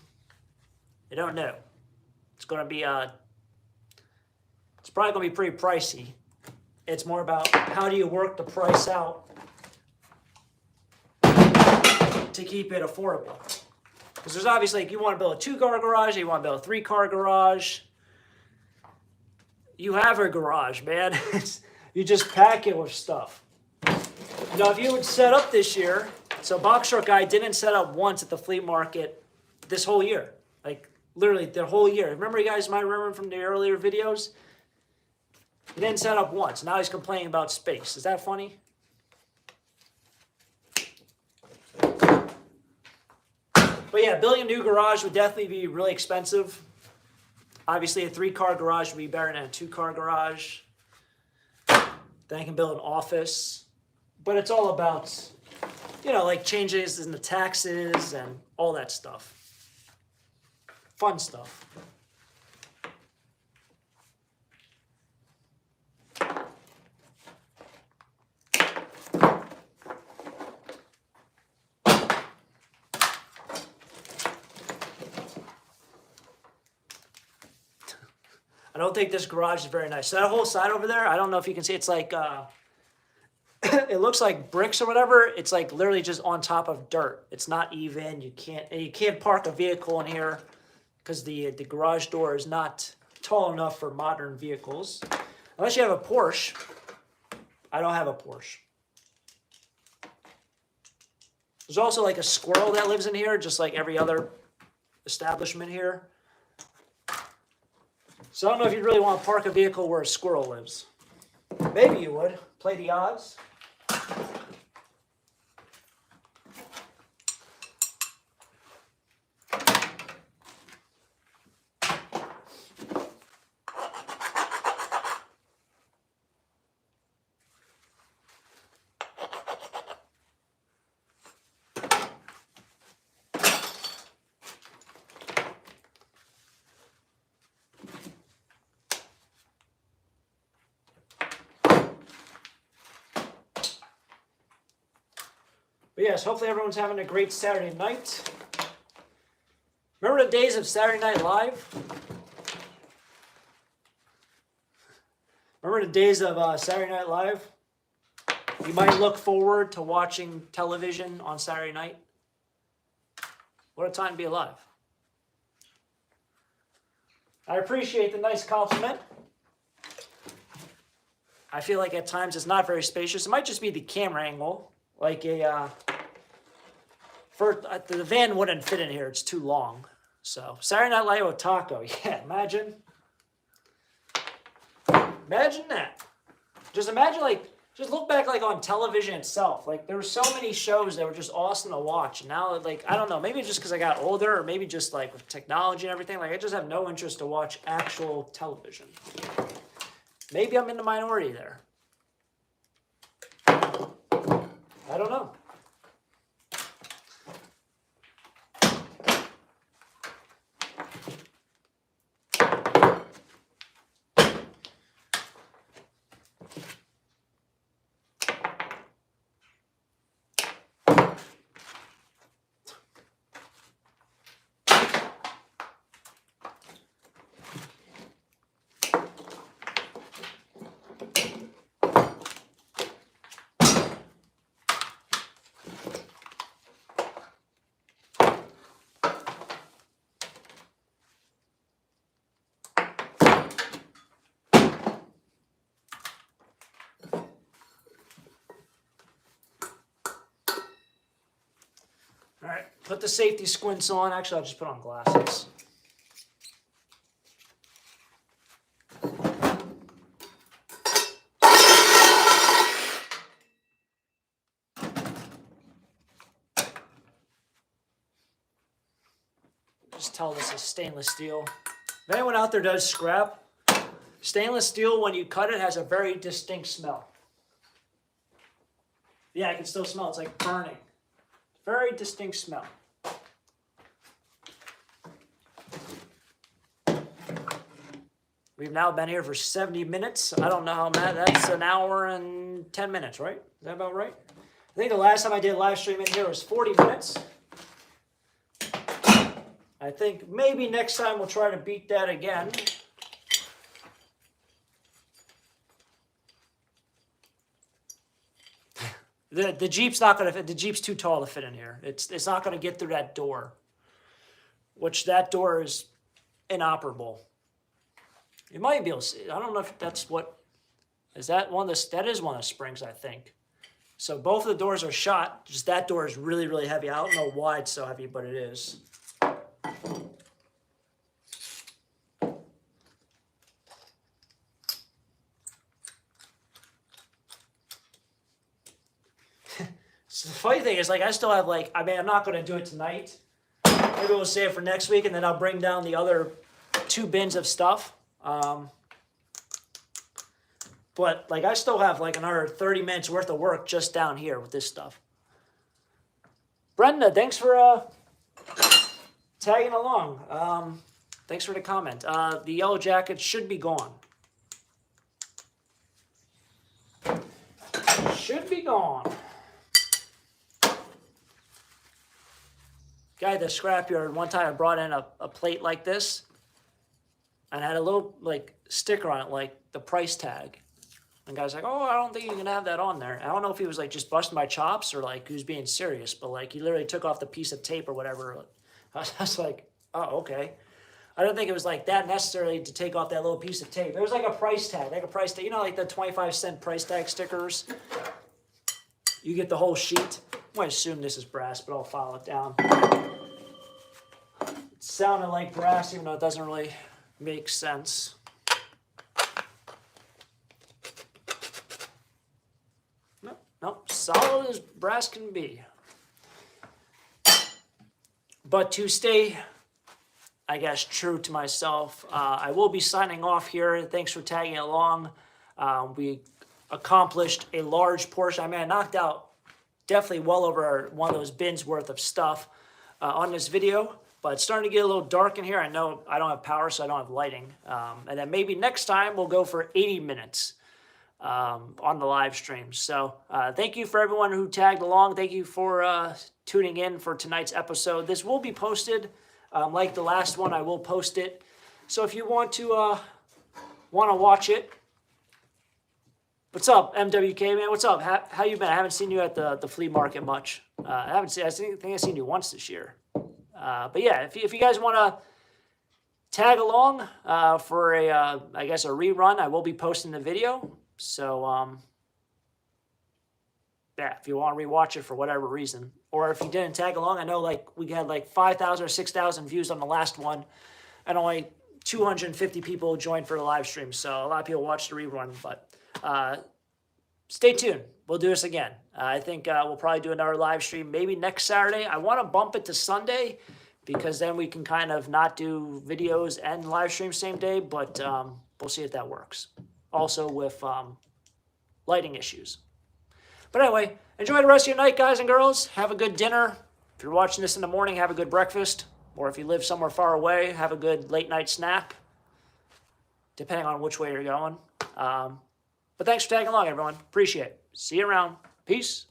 don't know. It's gonna be it's probably gonna be pretty pricey. It's more about how do you work the price out to keep it affordable. Because there's obviously, like, you want to build a 2-car garage, you want to build a 3-car garage. You have a garage, man. You just pack it with stuff. You know, if you would set up this year, so Box Truck Guy didn't set up once at the flea market this whole year. Like, literally the whole year. Remember, you guys might remember from the earlier videos? He didn't set up once. Now he's complaining about space. Is that funny? But yeah, building a new garage would definitely be really expensive. Obviously, a 3-car garage would be better than a 2-car garage. Then I can build an office. But it's all about, you know, like changes in the taxes and all that stuff. Fun stuff. I don't think this garage is very nice. So that whole side over there, I don't know if you can see, it's like, it looks like bricks or whatever. It's like literally just on top of dirt. It's not even. You can't park a vehicle in here because the garage door is not tall enough for modern vehicles. Unless you have a Porsche. I don't have a Porsche. There's also like a squirrel that lives in here, just like every other establishment here. So I don't know if you'd really want to park a vehicle where a squirrel lives. Maybe you would. Play the odds. But yes, hopefully everyone's having a great Saturday night. Remember the days of Saturday Night Live? Remember the days of Saturday Night Live? You might look forward to watching television on Saturday night. What a time to be alive. I appreciate the nice compliment. I feel like at times it's not very spacious. It might just be the camera angle. Like the van wouldn't fit in here. It's too long. So Saturday Night Live with Taco. Yeah, imagine. Imagine that. Just imagine, like, just look back, like, on television itself. Like, there were so many shows that were just awesome to watch. And now, like, I don't know, maybe just because I got older, or maybe just, like, with technology and everything, like, I just have no interest to watch actual television. Maybe I'm in the minority there. I don't know. All right, put the safety squints on. Actually, I'll just put on glasses. Just tell this is stainless steel. If anyone out there does scrap, stainless steel, when you cut it, has a very distinct smell. Yeah, I can still smell it. It's like burning. Very distinct smell. We've now been here for 70 minutes. I don't know how mad. That's an hour and 10 minutes, right? Is that about right? I think the last time I did live stream in here was 40 minutes. I think maybe next time we'll try to beat that again. The Jeep's not gonna fit. The Jeep's too tall to fit in here. It's not gonna get through that door, which that door is inoperable. You might be able to see. I don't know if that's what is that one of the that is one of the springs, I think. So both of the doors are shot. Just that door is really, really heavy. I don't know why it's so heavy, but it is. So the funny thing is, like, I still have, like, I mean, I'm not going to do it tonight. Maybe we'll save it for next week, and then I'll bring down the other 2 bins of stuff. But, like, I still have, like, another 30 minutes worth of work just down here with this stuff. Brenda, thanks for tagging along. Thanks for the comment. The yellow jacket should be gone. Should be gone. Guy at the scrapyard, one time I brought in a plate like this and had a little, like, sticker on it, like the price tag. And the guy's like, oh, I don't think you can have that on there. I don't know if he was, like, just busting my chops or, like, he was being serious, but, like, he literally took off the piece of tape or whatever. I was like, oh, okay. I don't think it was, like, that necessarily to take off that little piece of tape. It was like a price tag, you know, like the 25-cent price tag stickers. You get the whole sheet. I might assume this is brass, but I'll file it down. It sounded like brass, even though it doesn't really make sense. Nope, solid as brass can be. But to stay, I guess, true to myself, I will be signing off here. Thanks for tagging along. We accomplished a large portion. I mean, I knocked out definitely well over one of those bins worth of stuff on this video. But it's starting to get a little dark in here. I know I don't have power, so I don't have lighting. And then maybe next time we'll go for 80 minutes. On the live stream. So thank you for everyone who tagged along. Thank you for tuning in for tonight's episode. This will be posted like the last one. I will post it. So if you want to watch it, what's up, MWK man? What's up? How you been? I haven't seen you at the flea market much. I think I've seen you once this year. But yeah, if you guys want to tag along for I guess a rerun, I will be posting the video. So, yeah, if you want to rewatch it for whatever reason, or if you didn't tag along, I know like we had like 5,000 or 6,000 views on the last one, and only 250 people joined for the live stream. So a lot of people watched the rerun, but stay tuned. We'll do this again. I think we'll probably do another live stream maybe next Saturday. I want to bump it to Sunday because then we can kind of not do videos and live stream same day, but we'll see if that works. Also with lighting issues. But anyway, enjoy the rest of your night, guys and girls. Have a good dinner. If you're watching this in the morning, have a good breakfast. Or if you live somewhere far away, have a good late night snack, depending on which way you're going. But thanks for tagging along, everyone. Appreciate it. See you around. Peace.